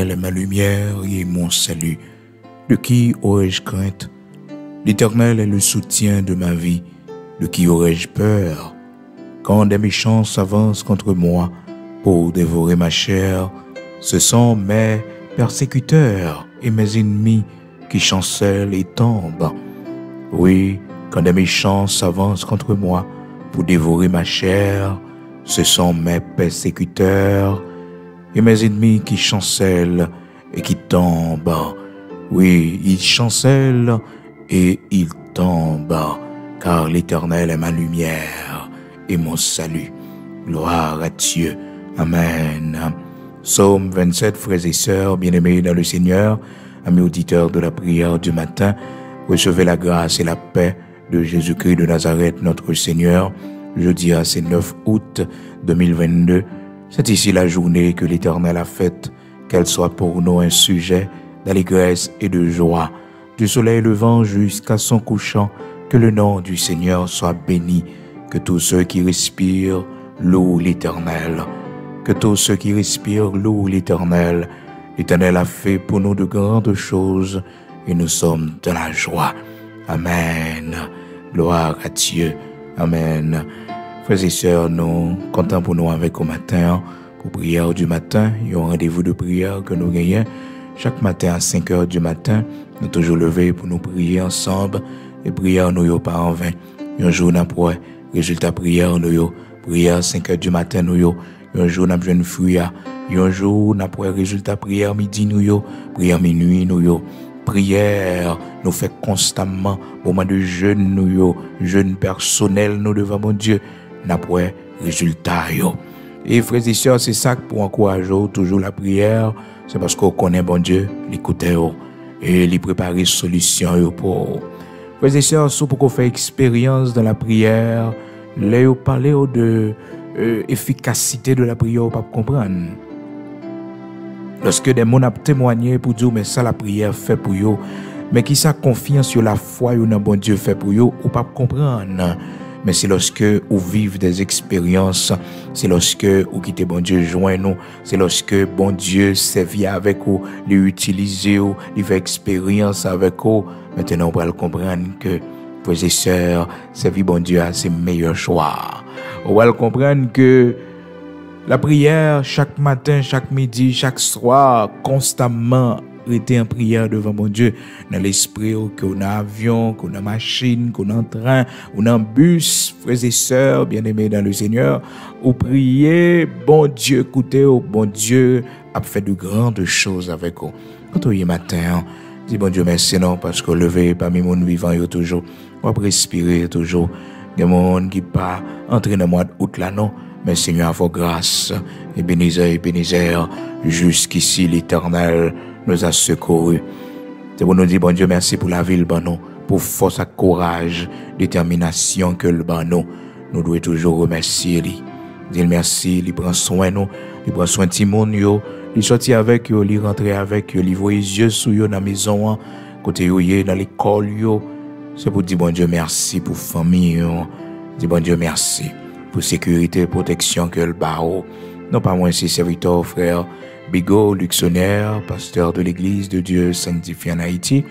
L'Éternel est ma lumière et mon salut. De qui aurais-je crainte? L'Éternel est le soutien de ma vie. De qui aurais-je peur? Quand des méchants s'avancent contre moi pour dévorer ma chair, ce sont mes persécuteurs et mes ennemis qui chancellent et tombent. Oui, quand des méchants s'avancent contre moi pour dévorer ma chair, ce sont mes persécuteurs et mes ennemis qui chancellent et qui tombent. Oui, ils chancellent et ils tombent, car l'Éternel est ma lumière et mon salut. Gloire à Dieu. Amen. Psaume 27, frères et sœurs, bien-aimés dans le Seigneur, amis auditeurs de la prière du matin, recevez la grâce et la paix de Jésus-Christ de Nazareth, notre Seigneur. Jeudi à ce 9 août 2022, c'est ici la journée que l'Éternel a faite, qu'elle soit pour nous un sujet d'allégresse et de joie. Du soleil levant jusqu'à son couchant, que le nom du Seigneur soit béni, que tous ceux qui respirent louent l'Éternel. Que tous ceux qui respirent louent l'Éternel. L'Éternel a fait pour nous de grandes choses et nous sommes dans la joie. Amen. Gloire à Dieu. Amen. Frères et sœurs, nous comptons pour nous avec au matin, pour prière du matin. Il y a un rendez-vous de prière que nous gagnons chaque matin à 5 heures du matin. Nous toujours levés pour nous prier ensemble et prière nous pas en vain. Un jour après, résultat prière nous prière 5 heures du matin nous un jour n'a besoin de fruit, un jour après résultat prière midi nous prière minuit nous prière nous fait constamment moment de jeûne nous jeûne personnel nous devant mon Dieu après résultat et frères et sœurs, c'est ça pour encourager toujours la prière, c'est parce qu'on connaît bon Dieu, l'écouter et lui préparer solution pour frères et sœurs, c'est pour qu'on fait expérience dans la prière, là vous parlez de efficacité de la prière, pas comprendre. Lorsque des gens ont témoigné pour dire mais ça la prière fait pour eux, mais qui ça confiance sur la foi dans bon Dieu fait pour eux, ou pas comprendre. Mais c'est lorsque vous vivez des expériences, c'est lorsque vous quittez bon Dieu joint nous, c'est lorsque bon Dieu sévit avec vous, lui utiliser vous, lui fait expérience avec vous. Maintenant on va comprendre que frères et sœurs, servir bon Dieu a ses meilleurs choix. On va comprendre que la prière, chaque matin, chaque midi, chaque soir, constamment, rester en prière devant mon Dieu, dans l'esprit, qu'on a avion, qu'on a machine, qu'on a train, qu'on a bus, frères et sœurs, bien-aimés dans le Seigneur, ou prier, bon Dieu, écoutez, bon Dieu a fait de grandes choses avec vous. Quand on y est matin, dis bon Dieu merci non, parce que levé parmi mon vivant, il y a toujours, on va respirer toujours. Des gens qui pas entrer dans le mois d'août là non, mais Seigneur, à vos grâces, Ebenezer, jusqu'ici l'Éternel nous a secourus. C'est pour nous dire, bon Dieu, merci pour la ville, bon nous, pour force et courage, détermination que le bon nous devons toujours remercier lui. Dire merci, il prend soin nous, il prend soin de Timon, il sortit avec eux, il rentre avec eux, il voit les yeux sur eux dans la maison, côté eux, dans l'école, c'est pour dire, bon Dieu, merci pour la famille, dire, bon Dieu, merci pour sécurité, protection que le barreau. Non pas moins si serviteur, frère Bigot, Luxonnaire, pasteur de l'église de Dieu sanctifié en Haïti.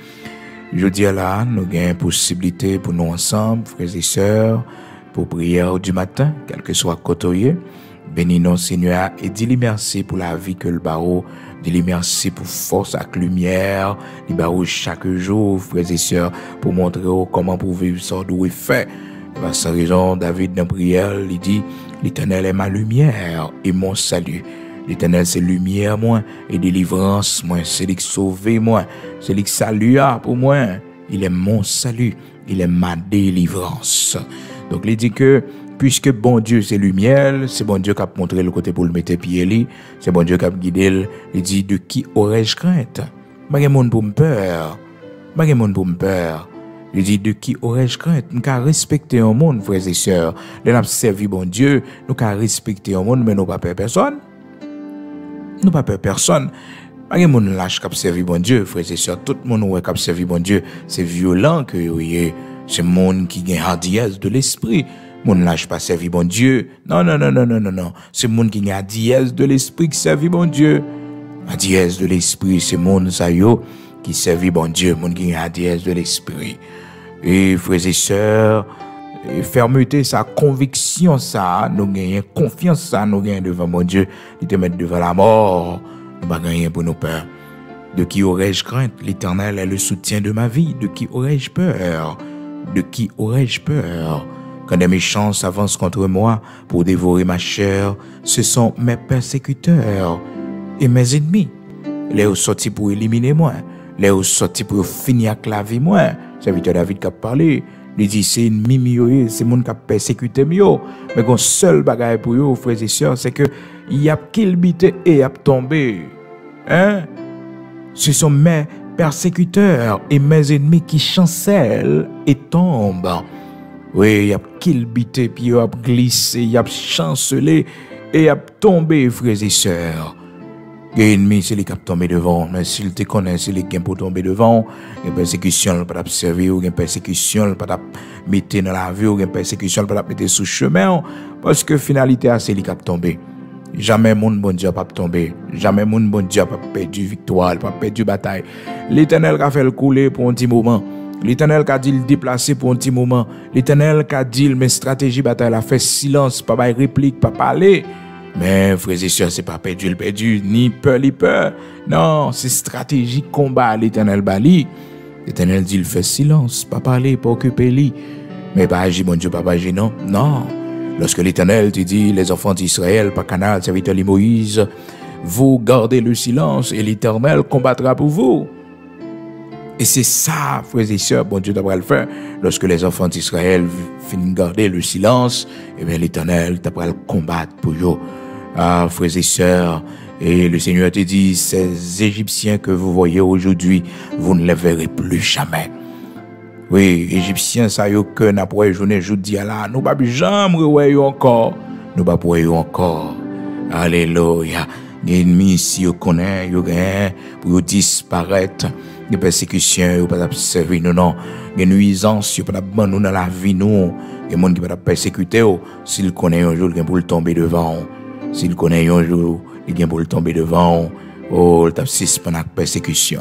Je dis là, nous avons une possibilité pour nous ensemble, frères et sœurs, pour prière du matin, quel que soit côté. Bénis nous, Seigneur, et dis-lui merci pour la vie que le barreau, dis-lui merci pour force et lumière, le barreau chaque jour, frères et sœurs, pour montrer comment pour vivre ça d'où il fait. Par sa raison, David dans la prière, il dit, l'Éternel est ma lumière et mon salut. L'Éternel c'est lumière moi et délivrance moi, c'est lui qui sauve moi, c'est lui qui salue pour moi. Il est mon salut, il est ma délivrance. Donc il dit que puisque bon Dieu c'est lumière, c'est bon Dieu qui a montré le côté pour le mettre pied, c'est bon Dieu qui a guidé. Il dit de qui aurais-je crainte? Pas de monde pour me peur. Pas de monde pour me peur. Il dit de qui aurais-je crainte? Nous avons respecté un monde, frères et sœurs. Nous avons servi bon Dieu, nous avons respecté un monde, mais nous n'avons pas peur personne. Nous pas peur personne. Pas de monde lâche qui a servi bon Dieu, frères et sœurs. Tout le monde qui a servi bon Dieu, c'est violent que c'est le monde qui a hardiesse de l'esprit. Mon lâche pas servi bon Dieu. Non. C'est le monde qui a hardiesse de l'esprit qui servi bon Dieu. La dièse de l'esprit, c'est monde ça yo qui servit bon Dieu, monde qui a la dièse de l'esprit. Et frères et sœurs, fermeté, sa conviction, ça, nous gagnons confiance, ça, nous gagnons devant mon Dieu, il te met devant la mort, nous pas gagner pour nos peurs. De qui aurais-je crainte? L'Éternel est le soutien de ma vie. De qui aurais-je peur? De qui aurais-je peur? Quand des méchants s'avancent contre moi pour dévorer ma chair, ce sont mes persécuteurs et mes ennemis. Les ont sortis pour éliminer moi. Les ont sortis pour finir avec la vie moi. C'est Serviteur David qui a parlé. Il dit c'est ennemi mieux, c'est monde qui a persécuté mieux. Mais qu'on seul bagaille pour eux, frères et sœurs, c'est que il y a kilbité et y a tombé. Hein? Ce sont mes persécuteurs et mes ennemis qui chancellent et tombent. Oui, il y a kilbité, puis il y a glissé, il y a chancelé et il y a tombé, frères et sœurs. Les ennemis, c'est les qui ont tombé devant. Mais s'ils te connaissent, c'est les qui ont tombé devant. Il y a une persécution, il pas observer, il y a une persécution, il pas mettre dans la vie, il y a une persécution, il pas mettre sous chemin. Parce que finalité, c'est les qui ont tombé. Jamais mon bon Dieu pas tombé. Jamais mon bon Dieu pas perdu victoire, pas perdu bataille. L'Éternel a fait le couler pour un petit moment. L'Éternel a dit le déplacer pour un petit moment. L'Éternel a dit mes stratégies bataille a fait silence, pas de réplique, pas parler. Mais frères et sœurs, c'est pas perdu le perdu, ni peur ni peur. Non, c'est stratégie combat l'Éternel bali. L'Éternel dit il fait silence, pas parler, pas occuper lui. Mais pas agir mon Dieu, pas agir non. Non. Lorsque l'Éternel te dit, les enfants d'Israël, par Canal, serviteur de Moïse, vous gardez le silence et l'Éternel combattra pour vous. Et c'est ça, frères et sœurs, bon Dieu devra le faire. Lorsque les enfants d'Israël finissent de garder le silence, eh bien l'Éternel devra le combattre pour vous. Ah, frères et sœurs, et le Seigneur te dit, ces Égyptiens que vous voyez aujourd'hui, vous ne les verrez plus jamais. Oui, Égyptiens, ça y est que n'a pas journée, je dis là, nous pas jamais revoir encore, nous pas voir encore. Alléluia. Les ennemis ici, ils connaissent, ils gagnent pour disparaître. Les persécutions, ils pas observer nous non. Les nuisances, ils pas nous dans la vie nous. Les gens qui pas persécuter, s'ils connaissent un jour, ils pour tomber devant. S'ils connaissent un jour, ils pour tomber devant. Oh, ils t'absissent pendant la persécution.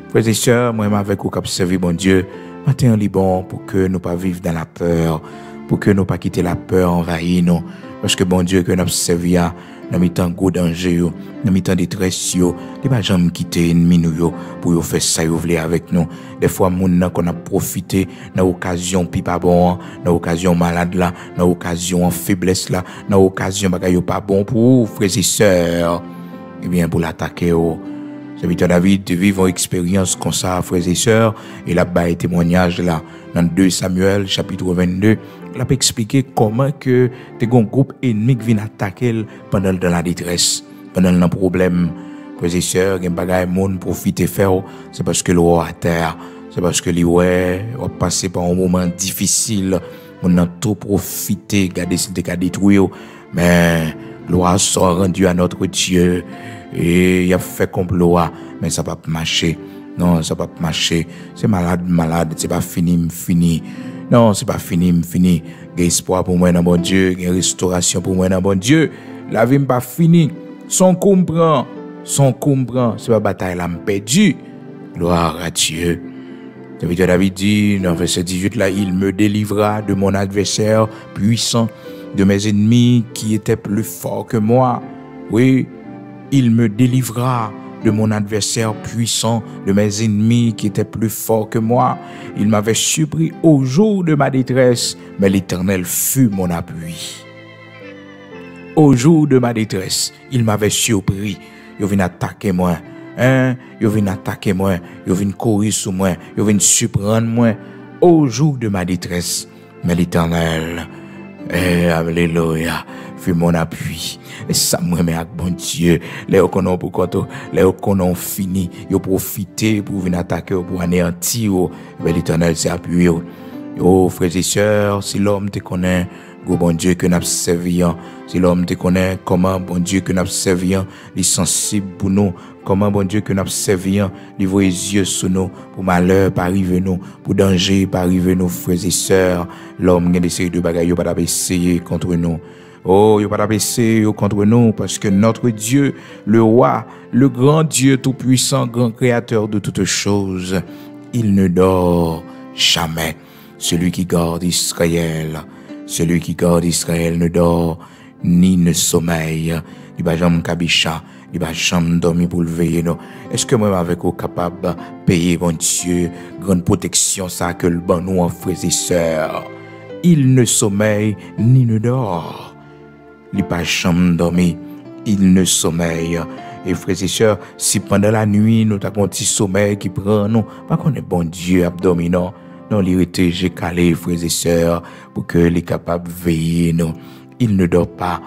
Frères et sœurs, moi avec vous qui observez mon Dieu, matin est bon pour que nous pas vivre dans la peur, pour que nous pas quitter la peur envahir nous, parce que bon Dieu que nous observons dans mi temps gros danger, dans mi temps détresse yo, il pas jamais quitter ennemi nous pour faire ça yo vle avec nous. Des fois moun qu'on a profité dans occasion pi pas bon, dans occasion malade là, dans occasion en faiblesse là, dans occasion bagay pas bon pour frères et sœurs, et bien pour l'attaquer Serviteur David vivent une expérience comme ça, frères et sœurs, et là-bas, un témoignage là, dans 2 Samuel, chapitre 22, il a expliqué comment que des groupes ennemis viennent attaquer pendant la détresse, pendant le problème. Frères et sœurs, il y a des bagages monde profiter faire, c'est parce que l'eau à terre, c'est parce que l'oué a passé par un moment difficile, on a trop profité, garder ce qu'il a détruit, mais l'eau a rendu à notre Dieu. Et il a fait complot, mais ça va pas marcher. Non, ça va pas marcher. C'est malade, c'est pas fini. Non, c'est pas fini. Il y a espoir pour moi dans mon Dieu, il y a restauration pour moi dans mon Dieu. La vie n'est pas finie. Son comprend, c'est pas bataille là, perdu. Gloire à Dieu. Serviteur David dit, dans verset 18 là, il me délivra de mon adversaire puissant, de mes ennemis qui étaient plus forts que moi. Oui. Il me délivra de mon adversaire puissant, de mes ennemis qui étaient plus forts que moi. Il m'avait surpris au jour de ma détresse, mais l'Éternel fut mon appui. Au jour de ma détresse, il m'avait surpris. Il vient attaquer moi. Il vient attaquer moi. Il vient courir sur moi. Il vient surprendre moi. Au jour de ma détresse, mais l'Éternel, alléluia, fut mon appui. Et ça me met avec bon Dieu. Les qu'on pour quand les qu'on fini, ils profité pour venir attaquer, pour anéantir. Mais l'Éternel s'est appuyé. Oh frères et sœurs, si l'homme te connaît, bon Dieu que nous servons, si l'homme te connaît, comment bon Dieu que nous servons, il est sensible pour nous, comment bon Dieu que nous servons, il voit les yeux sur nous, pour malheur pas arriver nous, pour danger pas arriver nous, frères et sœurs, l'homme a des séries de bagailles, pas essayer contre nous. Oh, il pas baisser contre nous parce que notre Dieu, le roi, le grand Dieu tout-puissant, grand créateur de toutes choses, il ne dort jamais. Celui qui garde Israël ne dort ni ne sommeille. Il va jamais kabisha, il va jamais dormir pour le veiller. Est-ce que moi avec vous capable de payer mon Dieu grande protection ça que le bon nous en frères et sœurs? Il ne sommeille ni ne dort. Il pas jamais dormir, il ne sommeille. Et frères et sœurs, si pendant la nuit nous avons un petit sommeil qui prend nous, pas qu'on est bon Dieu abdominant, non, il était j'ai calé frères et sœurs pour que les capables de veiller nous. Il ne dort pas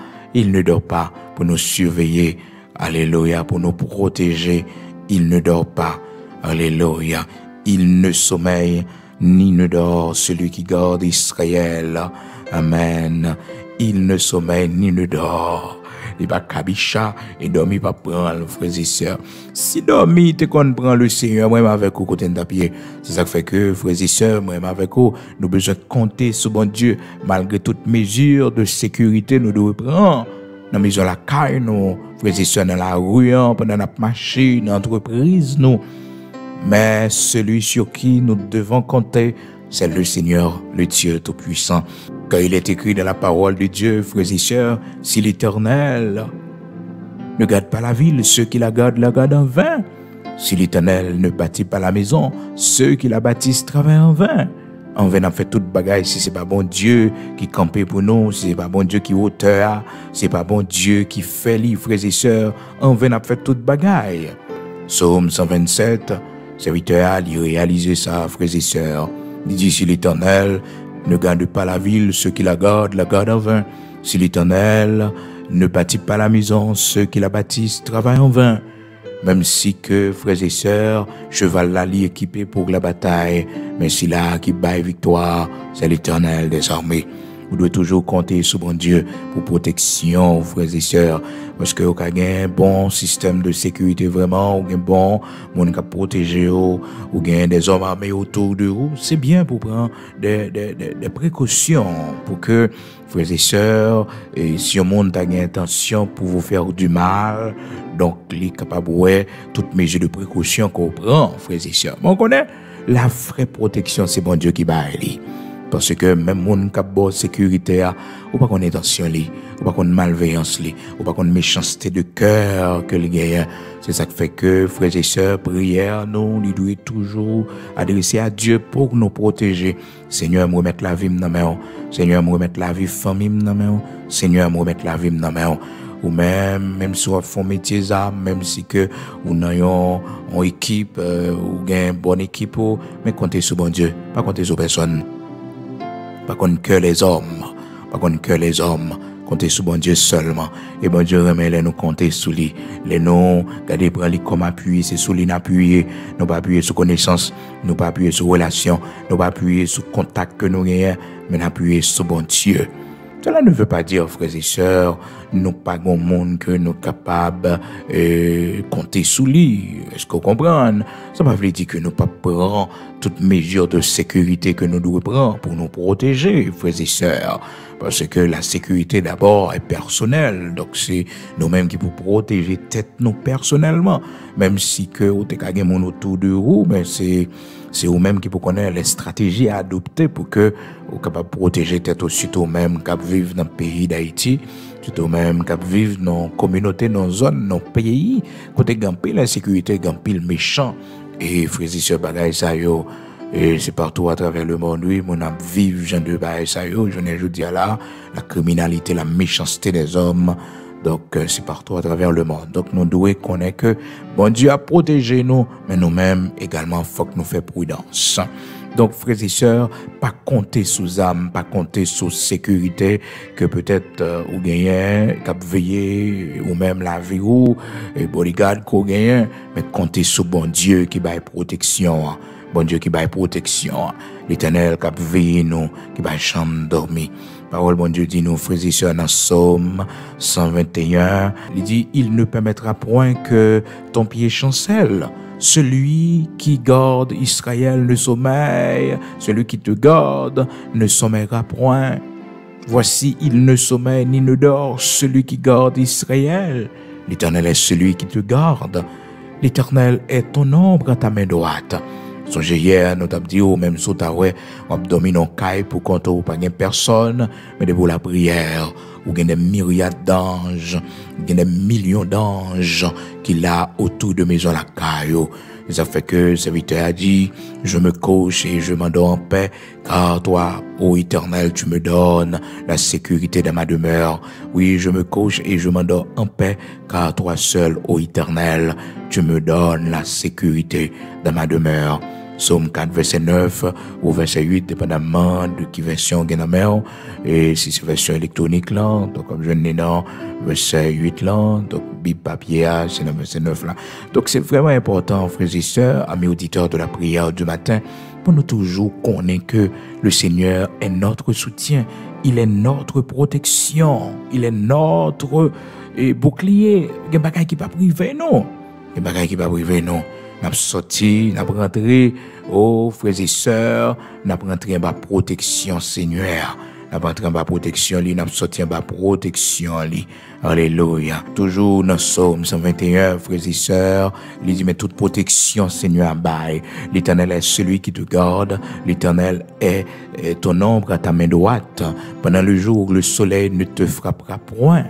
pour nous surveiller, alléluia, pour nous protéger. Il ne dort pas, alléluia. Il ne sommeille ni ne dort, celui qui garde Israël, amen. Il ne sommeille ni ne dort. Il va kabisha et dormir pas prendre, frères et sœurs. Si dormir, te qu'on prend le Seigneur, moi avec vous côté de pied. C'est ça qui fait que, frères et sœurs, moi avec vous, nous besoin de compter sur bon Dieu, malgré toutes mesures de sécurité, nous devons prendre. Dans la maison, la caille, nous, frères et sœurs, dans la rue, pendant la marché, dans l'entreprise, nous. Mais celui sur qui nous devons compter, c'est le Seigneur, le Dieu Tout-Puissant. Car il est écrit dans la parole de Dieu, frères et sœurs, si l'Éternel ne garde pas la ville, ceux qui la gardent en vain. Si l'Éternel ne bâtit pas la maison, ceux qui la bâtissent travaillent en vain. En vain, on fait toute bagaille si c'est pas bon Dieu qui campait pour nous, si c'est pas bon Dieu qui auteur, c'est pas bon Dieu qui fait livre, frères et sœurs. En vain, on fait toute bagaille. Psaume 127, serviteur, il réalise ça, frères et sœurs. Il dit, si l'Éternel ne garde pas la ville, ceux qui la gardent en vain. Si l'Éternel ne bâtit pas la maison, ceux qui la bâtissent travaillent en vain. Même si que, frères et sœurs, cheval là équipé pour la bataille, mais si là qui baille victoire, c'est l'Éternel des armées. Vous devez toujours compter sur bon Dieu pour protection, frères et sœurs. Parce que vous avez un bon système de sécurité vraiment, ou un bon monde qui protège ou gain des hommes armés autour de vous. C'est bien pour prendre des précautions pour que, frères et sœurs, et si un monde a une intention pour vous faire du mal, donc il est capable de voir toutes mesures de précaution qu'on prend, frères et sœurs. Mais on connaît la vraie protection, c'est bon Dieu qui va aller. Parce que même moun qui a bonne sécurité, ou pas qu'on intention li, ou pas qu'on malveillance li, ou pas qu'on méchanceté de cœur que le gagne. C'est ça qui fait que, frères et sœurs, prière, nous devons toujours adresser à Dieu pour nous protéger. Seigneur, me remettre la vie dans main. Seigneur, me remettre la vie famille dans main. Seigneur, me remettre la vie dans main. Ou même si on fait métier ça, même si que on a une équipe, ou une bonne équipe, mais comptez sur bon Dieu, pas compter sur personne. Pas qu'on que les hommes, comptez sur bon Dieu seulement. Et bon Dieu remet les nous compter sur lui. Les nous, gardez prendre lui comme appui, c'est sur lui n'appuyer. Nous pas appuyer sur connaissance, nous pas appuyer sur relation, nous pas appuyer sur contact que nous avons, mais appuyer sur bon Dieu. Cela ne veut pas dire, frères et sœurs, nous pas grand monde que nous capables de compter sous lui. Est-ce que vous comprenez? Ça ne veut pas dire que nous pas prendre toutes mesures de sécurité que nous devons prendre pour nous protéger, frères et sœurs. Parce que la sécurité d'abord est personnelle. Donc c'est nous-mêmes qui pouvons protéger tête nous personnellement. Même si que vous avez mon autour de vous, mais c'est vous-même qui pouvez connaître les stratégies à adopter pour que vous capable de protéger tête aussi vous-même qui vivent dans le pays d'Haïti, tout vous-même qui vivent dans la communauté, dans la zone, dans le pays, côté gampé la sécurité, gampé le méchant. Et frères et sœurs, bagaille ça yo. Et c'est partout à travers le monde, oui, mon âme vive, j'en de bagaille ça yo, je ne dis là, la criminalité, la méchanceté des hommes. Donc, c'est partout à travers le monde. Donc, nous devons connaître que bon Dieu a protégé nous, mais nous-mêmes également, il faut que nous fassions prudence. Donc, frères et sœurs, pas compter sous âme, pas compter sous sécurité, que peut-être ou gagnez, cap veiller, ou même la vie ou, et bodyguard qu'on gagne, mais compter sur bon Dieu qui va protection. Bon Dieu qui va protection. L'Éternel qui veille nous, qui va chambre dormir. Parole bon Dieu dit nous, frères et sœurs, dans Psaume 121, il dit, il ne permettra point que ton pied chancelle. Celui qui garde Israël ne sommeille, celui qui te garde ne sommeillera point. Voici, il ne sommeille ni ne dort celui qui garde Israël. L'Éternel est celui qui te garde. L'Éternel est ton ombre à ta main droite. Songez hier, nous t'avons dit, même si tu as dormi dans caille pour compter ou pas personne, mais pour la prière, ou il y a des myriades d'anges, il y a des millions d'anges qui là autour de maison la caille. Ça fait que le serviteur a dit, je me couche et je m'endors en paix, car toi, ô Éternel, tu me donnes la sécurité de ma demeure. Oui, je me couche et je m'endors en paix, car toi seul, ô Éternel, tu me donnes la sécurité de ma demeure. Psaume 4, verset 9 ou verset 8, dépendamment de qui version gagne la et si c'est version électronique là, donc comme je n'ai dans verset 8 là, donc Bible papier, c'est dans verset 9 là. Donc c'est vraiment important, frères et sœurs, amis auditeurs de la prière du matin, pour nous toujours connaître que le Seigneur est notre soutien, il est notre protection, il est notre bouclier. Il y a des choses qui ne peuvent pas priver, non. Il y a des choses qui ne peuvent pas priver, non. N'a sorti, n'a rentré, oh frères et sœurs, n'a rentré en bas protection Seigneur, n'a rentré en bas protection li, n'a sorti en bas protection li. Alléluia. Toujours dans Psaume 121, frères et sœurs, il dit mais toute protection Seigneur baille. L'Éternel est celui qui te garde, l'Éternel est ton ombre à ta main droite. Pendant le jour, le soleil ne te frappera point,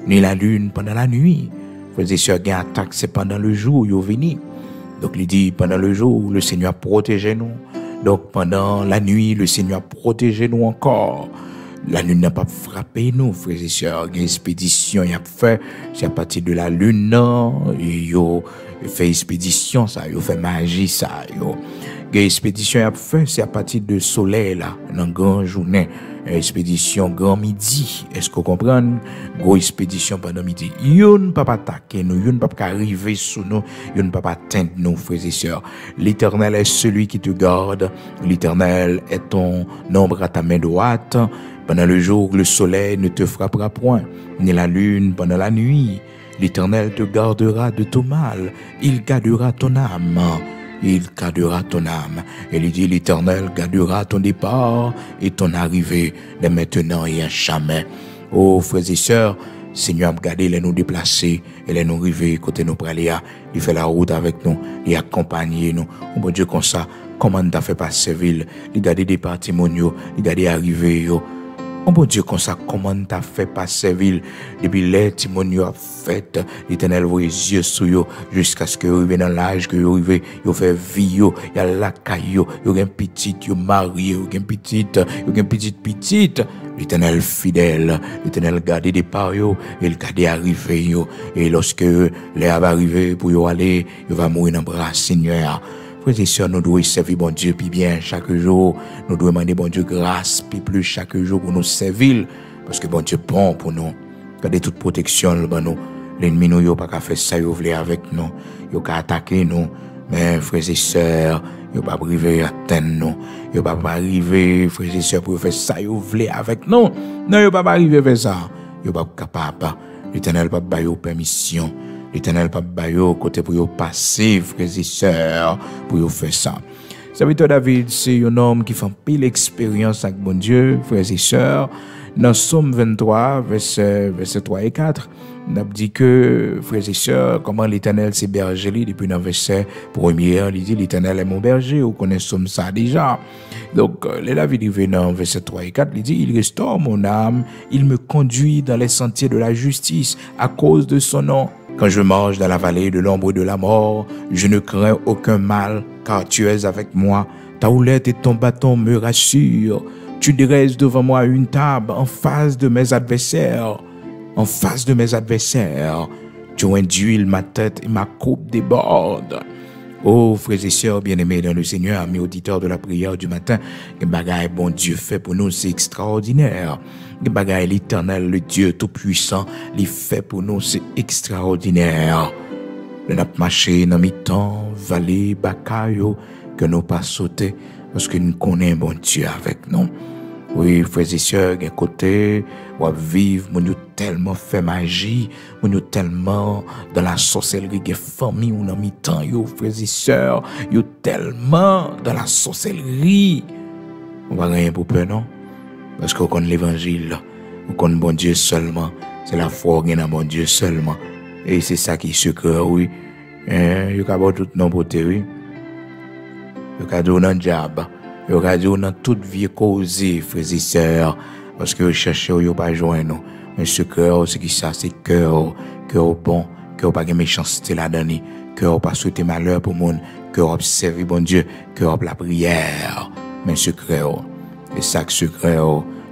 ni la lune pendant la nuit. Frères et sœurs, gain attaque c'est pendant le jour, yo vini. Donc, il dit, pendant le jour, le Seigneur protège nous. Donc, pendant la nuit, le Seigneur protège nous encore. La lune n'a pas frappé nous, frères et sœurs. Il y a une expédition, il y a fait, c'est à partir de la lune, non. Il fait expédition, ça, il fait magie, ça. Il y a une expédition, il y a fait, c'est à partir de soleil, là, dans une grande journée. Expédition grand midi. Est-ce que vous comprenez? Gros expédition pendant midi. Yon ne peut pas attaquer nous, yon ne peut pas arriver sous nous, yon ne peut pas atteindre nous, frères et sœurs. L'Éternel est celui qui te garde. L'Éternel est ton ombre à ta main droite. Pendant le jour, le soleil ne te frappera point, ni la lune pendant la nuit. L'Éternel te gardera de tout mal. Il gardera ton âme. Il gardera ton âme. Et il dit, l'Éternel gardera ton départ et ton arrivée de maintenant et à jamais. Oh, frères et sœurs, Seigneur a gardé les nous déplacer et les nous arriver côté nous pralia. Il fait la route avec nous, il accompagne nous. Oh, bon Dieu, comme ça, comment t'as fait passer ville, il garde des partimoniaux, il garde arriver yo. Oh bon Dieu, comme ça, comment t'as fait passer ville depuis les timonios a fait, l'Éternel voit les yeux sur eux jusqu'à ce que vous arrivez dans l'âge que vous arrivez, vous fait vie, vous y a la caillou, vous avez un petit, vous marié, vous avez un petite. L'Éternel fidèle, l'Éternel garde des parts, il garde arriver, et lorsque l'air va arriver pour y aller, il va mourir dans le bras, Seigneur. Frères et sœurs, nous devons servir bon Dieu, puis bien chaque jour, nous devons demander bon Dieu grâce, puis plus chaque jour pour nous servir, parce que bon Dieu est bon pour nous. Gardez toute protection, nous. L'ennemi nous, n'a pas qu'à faire ça, il voulait avec nous, il n'a qu'à attaquer nous, mais frères et sœurs, il n'a pas arrivé à atteindre nous, il n'a pas arrivé, frères et sœurs, pour faire ça, il voulait avec nous, non, il n'a pas arrivé à faire ça, il n'est pas capable, l'Éternel n'a pas eu permission. L'Éternel pas bailler côté pour yo passer, frères et sœurs, pour yo faire ça. Serviteur David, c'est un homme qui fait pile expérience avec bon Dieu, frères et sœurs. Dans Psaume 23, verset 3 et 4, on a dit que, frères et sœurs, comment l'Éternel s'est berger, depuis dans le verset 1er, il dit, l'Éternel est mon berger, vous connaissez ça déjà. Donc, les David, il vient dans verset 3 et 4, il dit, il restaure mon âme, il me conduit dans les sentiers de la justice à cause de son nom. Quand je marche dans la vallée de l'ombre de la mort, je ne crains aucun mal, car tu es avec moi. Ta houlette et ton bâton me rassurent. Tu dresses devant moi une table en face de mes adversaires. En face de mes adversaires, tu induis ma tête et ma coupe déborde. Oh, frères et sœurs bien-aimés dans le Seigneur, amis auditeurs de la prière du matin, que bagaille bon Dieu fait pour nous, c'est extraordinaire. Que bagaille l'Éternel, le Dieu tout-puissant, il fait pour nous, c'est extraordinaire. Nous n'avons pas marché dans mi-temps, vallée, bakayo, que nous pas sauté, parce que nous connaissons bon Dieu avec nous. Oui, frères et sœurs, d'un côté, on va vivre, on a tellement fait magie, on a tellement dans la sorcellerie, des familles, on a mis temps, yo, frères et sœurs, yo tellement dans la sorcellerie. On va rien pour peur, non? Parce qu'on connaît l'évangile, on connaît bon Dieu seulement. C'est la foi qui est dans bon Dieu seulement. Et c'est ça qui est secret, oui. Il y a tout non beauté, oui. Il y a dans le diable. Il y a dans toute vie causée, frères et sœurs. Parce que vous cherchez, vous ne pas joindre nous. Mais secret, c'est qui ça? C'est cœur bon, cœur pas de méchanceté là-dedans, cœur pas souhaiter malheur pour le monde, cœur observer bon Dieu, cœur la prière. Mais secret, c'est ça que secret,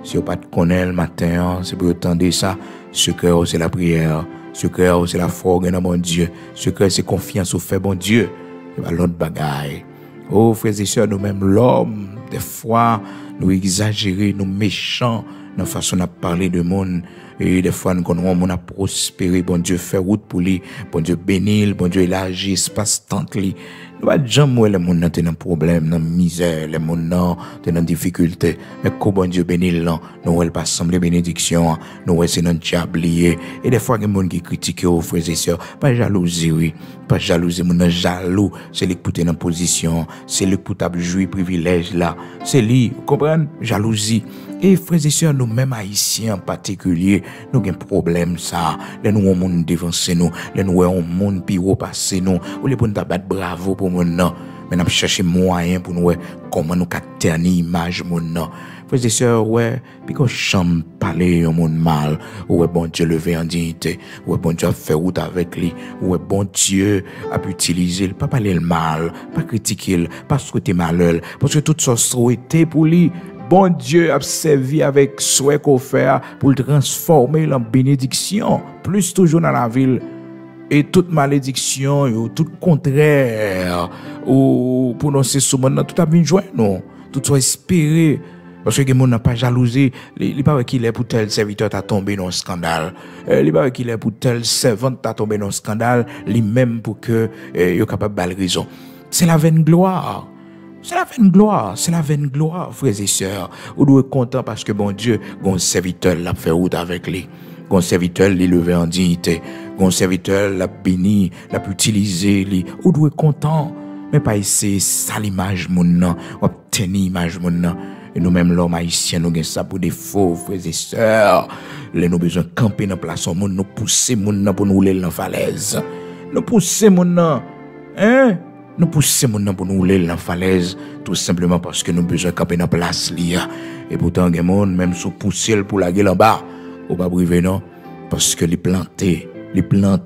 si vous pas de connaître le matin, c'est pour entendre ça. Secret, c'est la prière. Secret, c'est la foi dans mon Dieu. Secret, c'est confiance au fait bon Dieu. C'est pas l'autre bagaille. Oh, frères et sœurs, nous-mêmes, l'homme, des fois, nous exagérons, nous méchants, dans la façon de parler de monde. Et des fois, nous connaissons mon a prospéré, bon Dieu fait route pour lui, bon Dieu bénit, bon Dieu élargit espace tant lui. Nous pas jamais les monde dans un problème, dans misère, les monde dans difficulté. Mais quand bon Dieu bénit là, nous elle pas sembler bénédiction, nous c'est dans diablier. Et des fois les monde qui critiquent aux frères et sœurs, pas jalousie oui, pas jalousie, mon jaloux, c'est lui qui dans position, c'est lui qui t'a jouir privilège là, c'est lui, vous comprenez? Jalousie. Et frères et sœurs, nous-mêmes haïtiens en particulier, nous avons un problème ça. Les nous, on monde dévancé nous. Les nous, on monde pire passé nous. Ou les bonnes battre bravo pour mon nom. Mais nous cherchons moyen pour nous, comment nous ternir l'image mon nom. Frères et sœurs, ouais, puis qu'on chante parler au monde mal. Ouais, bon Dieu levé en dignité. Ouais, bon Dieu a fait route avec lui. Ouais, bon Dieu a pu utiliser, pas parler le mal, pas critiquer, pas souhaiter malheur. Parce que tout ça souhaité pour lui. Bon Dieu a servi avec souhait qu'on fait pour le transformer en bénédiction, plus toujours dans la ville. Et toute malédiction, ou tout contraire, ou prononcer sur moi, tout a bien joué, non. Tout soit espéré. Parce que les gens n'ont pas jalousie. Il pas qu'il est pour tel serviteur t'a tombé dans un scandale. Il pas qu'il est pour tel servante t'a tombé dans un scandale. Lui-même pour que il est capable de raison. C'est la vaine gloire. C'est la vaine gloire, c'est la vaine gloire, frères et sœurs. Vous devez être content parce que bon Dieu, un serviteur l'a fait route avec lui. Un serviteur l'a levé en dignité. Un serviteur l'a béni, l'a pu utiliser lui. Vous devez être content. Mais pas essayer ça l'image mon nom, obtenir l'image mon nom. Et nous-mêmes, l'homme haïtien, nous avons ça pour des faux, frères et sœurs. Nous avons besoin de camper dans la place au monde, nous pousser mon nom pour nous rouler dans la falaise. Nous pousser mon nom, hein? Nous poussons mon nom pour nous rouler dans la falaise, tout simplement parce que nous avons besoin de camper dans la place. Et pourtant, il y a des gens, même sous pousser pour la gueule en bas, ou pas briver, non? Parce que les plantés, dans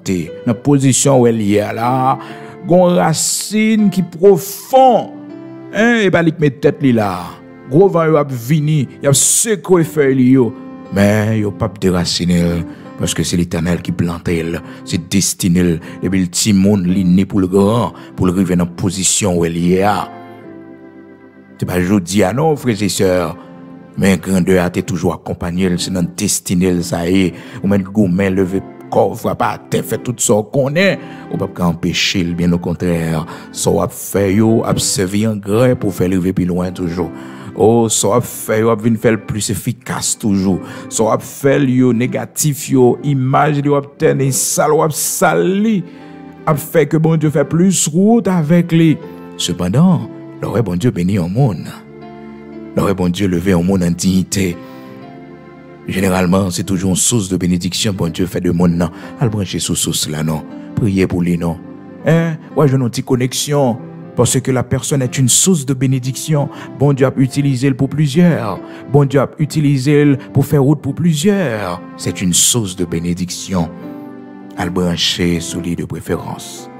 la position où elle y est là, gon racine qui profond, hein? Et pas les mettre tête là. Gros vent y a vini, y a secoué feuille yo, mais yo pas déraciner. Parce que c'est l'Éternel qui plante elle, c'est destiné, et puis le petit monde li né pour le grand, pour le arriver dans la position où elle y est. C'est pas jodi à non, frères et sœurs, mais grandeur a été toujours accompagné, c'est dans destiné ça y est, ou même gourmet lever coffre pas fait tout ça qu'on est, ou pas empêcher, bien au contraire, ça a fait yo, a servi en grand pour faire arriver plus loin toujours. Oh, ça a fait, yo, vient faire plus efficace toujours. Ça a fait, yo, négatif, yo, image, yo, obtenir, sale, sali, a fait que bon Dieu fait plus route avec lui. Cependant, l'aurait bon Dieu béni au monde. L'aurait bon Dieu levé au monde en dignité. Généralement, c'est toujours une source de bénédiction, bon Dieu fait de monde, non. Al brancher sous source là, non. Priez pour lui, non. Hein? Ouais, j'ai une petite connexion. Parce que la personne est une source de bénédiction. Bon Dieu a utilisé pour plusieurs. Bon Dieu a utilisé pour faire route pour plusieurs. C'est une source de bénédiction. À le brancher sous lui de préférence.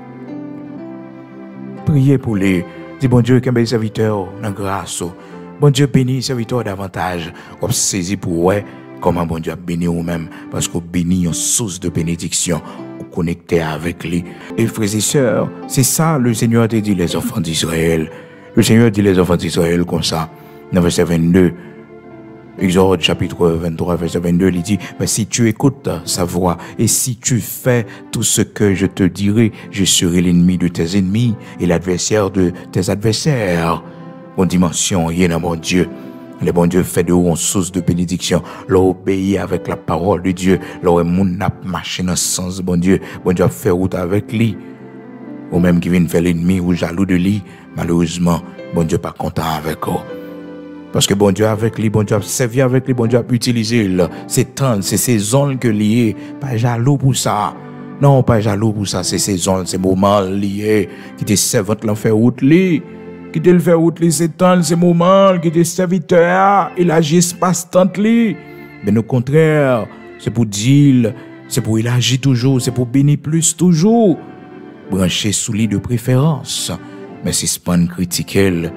Priez pour lui. Dis bon Dieu, qu'un bel serviteur, dans grâce. Bon Dieu bénit serviteur davantage. On saisit pour ouais, comment bon Dieu a béni vous-même. Parce qu'on bénit une source de bénédiction. Connecté avec lui. Et frères et sœurs, c'est ça le Seigneur a dit les enfants d'Israël. Le Seigneur dit les enfants d'Israël comme ça. Dans verset 22, Exode chapitre 23, verset 22, il dit, mais si tu écoutes sa voix et si tu fais tout ce que je te dirai, je serai l'ennemi de tes ennemis et l'adversaire de tes adversaires. Bonne dimension, il y a mon Dieu. Le bon Dieu fait de vous une source de bénédiction. L'obéir avec la parole de Dieu. L'aurait moun n'a marché dans le sens bon Dieu. Bon Dieu a fait route avec lui. Ou même qui vient faire l'ennemi ou jaloux de lui. Malheureusement, bon Dieu pas content avec vous. Parce que bon Dieu avec lui, bon Dieu a servi avec lui, bon Dieu a utilisé c'est temps, c'est saison que lié, pas jaloux pour ça. Non, pas jaloux pour ça, c'est saison, c'est moment lié, qui te servante l'en fait route li, qui te le fait route li, c'est temps, c'est moment, qui te serviteur, il agit passe-temps li. Mais au contraire, c'est pour dire, c'est pour il agit toujours, c'est pour bénir plus toujours. Brancher sous lit de préférence, mais c'est pas critiquer.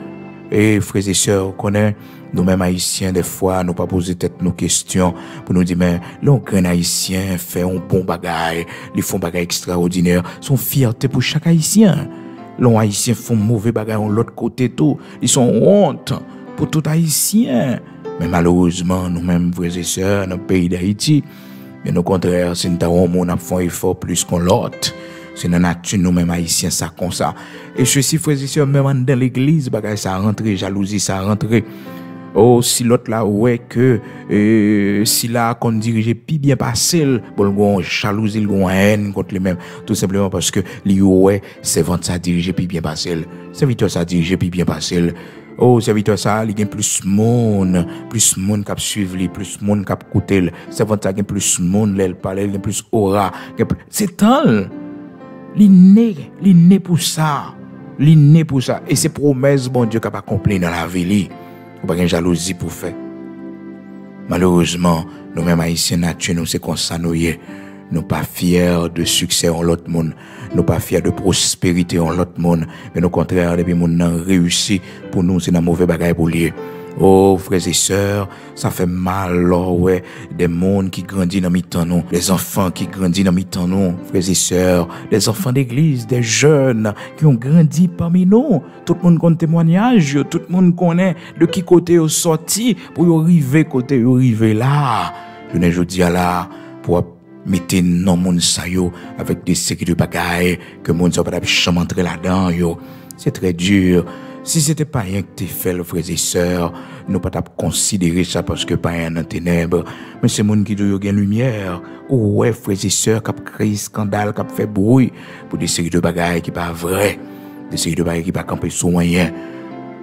Et frères et sœurs, connaît nous-mêmes haïtiens, des fois, nous pas poser tête nos questions pour nous dire, mais l'on haïtien fait un bon bagage, ils font bagage extraordinaire, sont fierté pour chaque haïtien. L'on haïtien font mauvais bagage de l'autre côté tout, ils sont honte pour tout haïtien. Mais malheureusement, nous-mêmes, frères et sœurs, dans le pays d'Haïti, mais au contraire, c'est nous avons fait un effort plus qu'on l'autre. C'est dans la nature, nous-mêmes haïtiens, ça comme ça. Et ceci, frères et sœurs, même dans l'église, bagage ça rentre, jalousie, ça rentre. Oh, si l'autre là, ouais, que, si là, qu'on dirige plus bien passé, bon, on jalousie, on haine contre les mêmes. Tout simplement parce que, ouais, c'est vendre ça diriger plus bien passé. Serviteur ça diriger plus bien passé. Oh, serviteur ça, il y a plus monde qui suivre, plus monde qui écouter. Serviteur ça, il y a plus monde, il parle, il y a plus aura. C'est tal. L'inné pour ça. L'inné pour ça. Et c'est promesse, bon Dieu, qui va accomplir dans la vie. Ou pas de jalousie pour faire. Malheureusement, nous-mêmes haïtiens nature, nous c'est comme ça nous y nous pas fiers de succès en l'autre monde, nous pas fiers de prospérité en l'autre monde, mais au contraire, depuis monde nan réussi pour nous c'est dans mauvais bagaille pour lier. Oh, frères et sœurs, ça fait mal, là, ouais, des mondes qui grandissent dans mi-temps, nous, les enfants qui grandissent dans mi-temps, nous, frères et sœurs, des enfants d'église, des jeunes qui ont grandi parmi nous. Tout le monde compte témoignage, tout le monde connaît de qui côté ils sorti pour arriver côté, arriver là. Je ne dis à là, pour mettre non monde ça yo avec des séries de bagailles que monde ça pas jamais entrer là-dedans yo. C'est très dur. Si c'était pas rien que tu fais, frères et sœurs, nous pas considérer ça parce que pas rien dans ténèbres, mais c'est monde qui doit gagner lumière. Ou ouais, frères et sœurs, qui créé scandale, qui fait bruit pour des séries de bagailles qui pas vrai, des séries de bagailles qui pas camper sous moyen.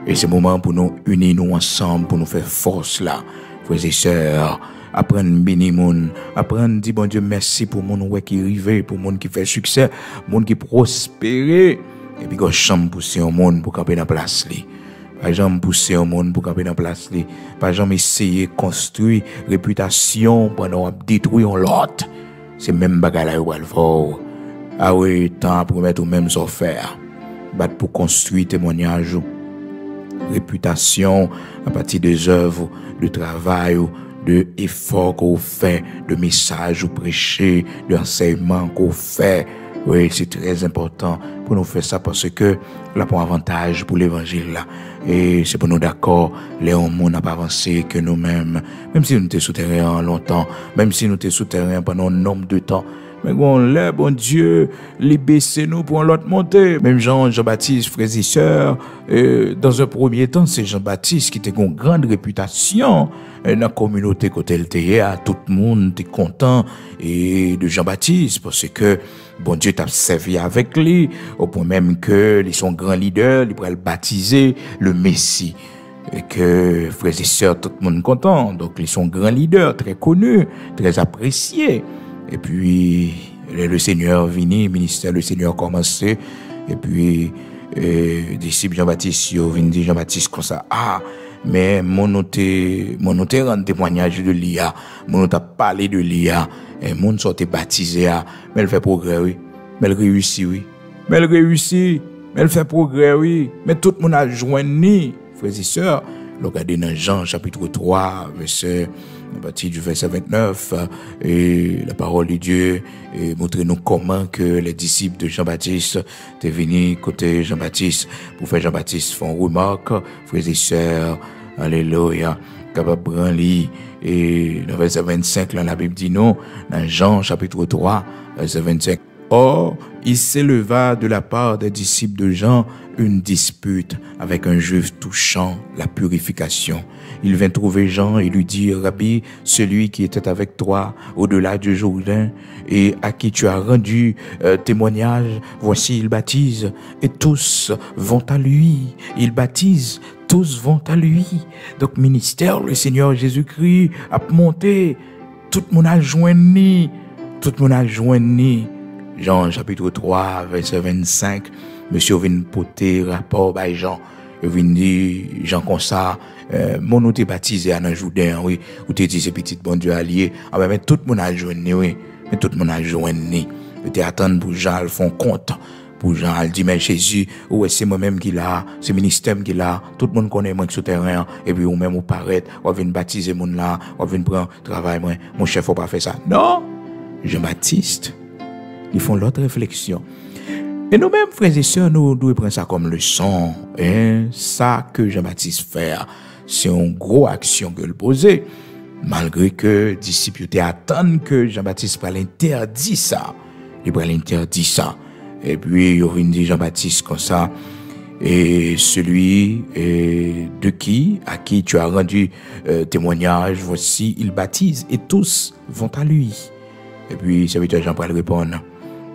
Et c'est le moment pour nous unir nous ensemble pour nous faire force là, frères et sœurs. Apprendre bénir moun, apprendre dire bon Dieu merci pour mon ouais qui arrive, pour mon qui fait succès, mon qui prospère. Et puis, quand je pousser un monde pour camper dans la place. Par exemple, pousser un monde pour camper dans la place. Par exemple, essayer de construire réputation pendant détruire l'autre. C'est même bagarre là où elle va. Ah oui, temps pour mettre au même faire. Battre pour construire témoignage, réputation à partir des œuvres, de travail, de efforts qu'on fait, de messages qu'on prêcher, d'enseignements qu'on fait. Oui, c'est très important pour nous faire ça parce que là, pour avantage pour l'évangile là. Et c'est pour nous d'accord, les hommes n'a pas avancé que nous-mêmes, même si nous étions souterrains longtemps, même si nous étions souterrains pendant un nombre de temps. Mais bon, là, bon Dieu, les baisser nous pour l'autre monter. Même Jean-Baptiste, frères et sœurs, dans un premier temps, c'est Jean-Baptiste qui était une grande réputation dans la communauté côté LTA. Tout le monde était content et de Jean-Baptiste parce que bon Dieu t'a servi avec lui, au point même que ils sont grands leaders, ils pourraient le baptiser le Messie. Et que, frères et sœurs, tout le monde content. Donc, ils sont grands leaders, très connus, très appréciés. Et puis, le Seigneur vini, ministère, le Seigneur commencé. Et puis, disciple Jean-Baptiste, vient dire Jean-Baptiste comme ça. Ah, mais mon noté rend témoignage de l'IA. Mon noté parlé de l'IA. Et mon sortait baptisé. Mais elle fait progrès, oui. Mais elle réussit, oui. Mais elle réussit. Mais elle fait progrès, oui. Mais tout le monde a joint, frères et sœurs. Regardez dans Jean chapitre 3, verset, à partir du verset 29, et la parole de Dieu, et montrez-nous comment que les disciples de Jean-Baptiste étaient venus côté Jean-Baptiste, pour faire Jean-Baptiste font remarque, frères et sœurs, alléluia, capable de prendre, et dans verset 25, là, la Bible dit non, dans Jean chapitre 3, verset 25, Or, il s'éleva de la part des disciples de Jean une dispute avec un juif touchant la purification. Il vint trouver Jean et lui dit, Rabbi, celui qui était avec toi au-delà du Jourdain et à qui tu as rendu témoignage, voici il baptise et tous vont à lui. Il baptise, tous vont à lui. Donc, ministère, le Seigneur Jésus-Christ a monté. Tout le monde a joint. Tout le monde a joint. Jean chapitre 3, verset 25, monsieur vient porter rapport à Jean. Il vient dire, Jean comme ça, mon nous t'es baptisé à un Jourdain, oui, ou t'es dit c'est petit bon Dieu allié. Ah ben, mais tout le monde a joint, oui, mais tout le monde a joint. Il était attendre pour Jean, ils font compte. Pour Jean, il dit, mais Jésus, ouais, c'est moi-même qui l'a, c'est le ministère qui l'a, tout le monde connaît moi qui souterrain, et puis ou même ou paraît, ou vient baptiser mon là, ou vient prendre travail, moi, mon chef, faut pas faire ça. Non! Jean-Baptiste. Ils font l'autre réflexion. Et nous-mêmes, frères et sœurs, nous devons prendre ça comme leçon. Hein? Ça que Jean-Baptiste fait, c'est une grosse action que le posait. Malgré que les disciples attendent que Jean-Baptiste va l'interdire ça. Il va l'interdire ça. Et puis, il dit Jean-Baptiste comme ça. Et celui à qui tu as rendu témoignage, voici, il baptise et tous vont à lui. Et puis, le serviteur Jean-Paul répond.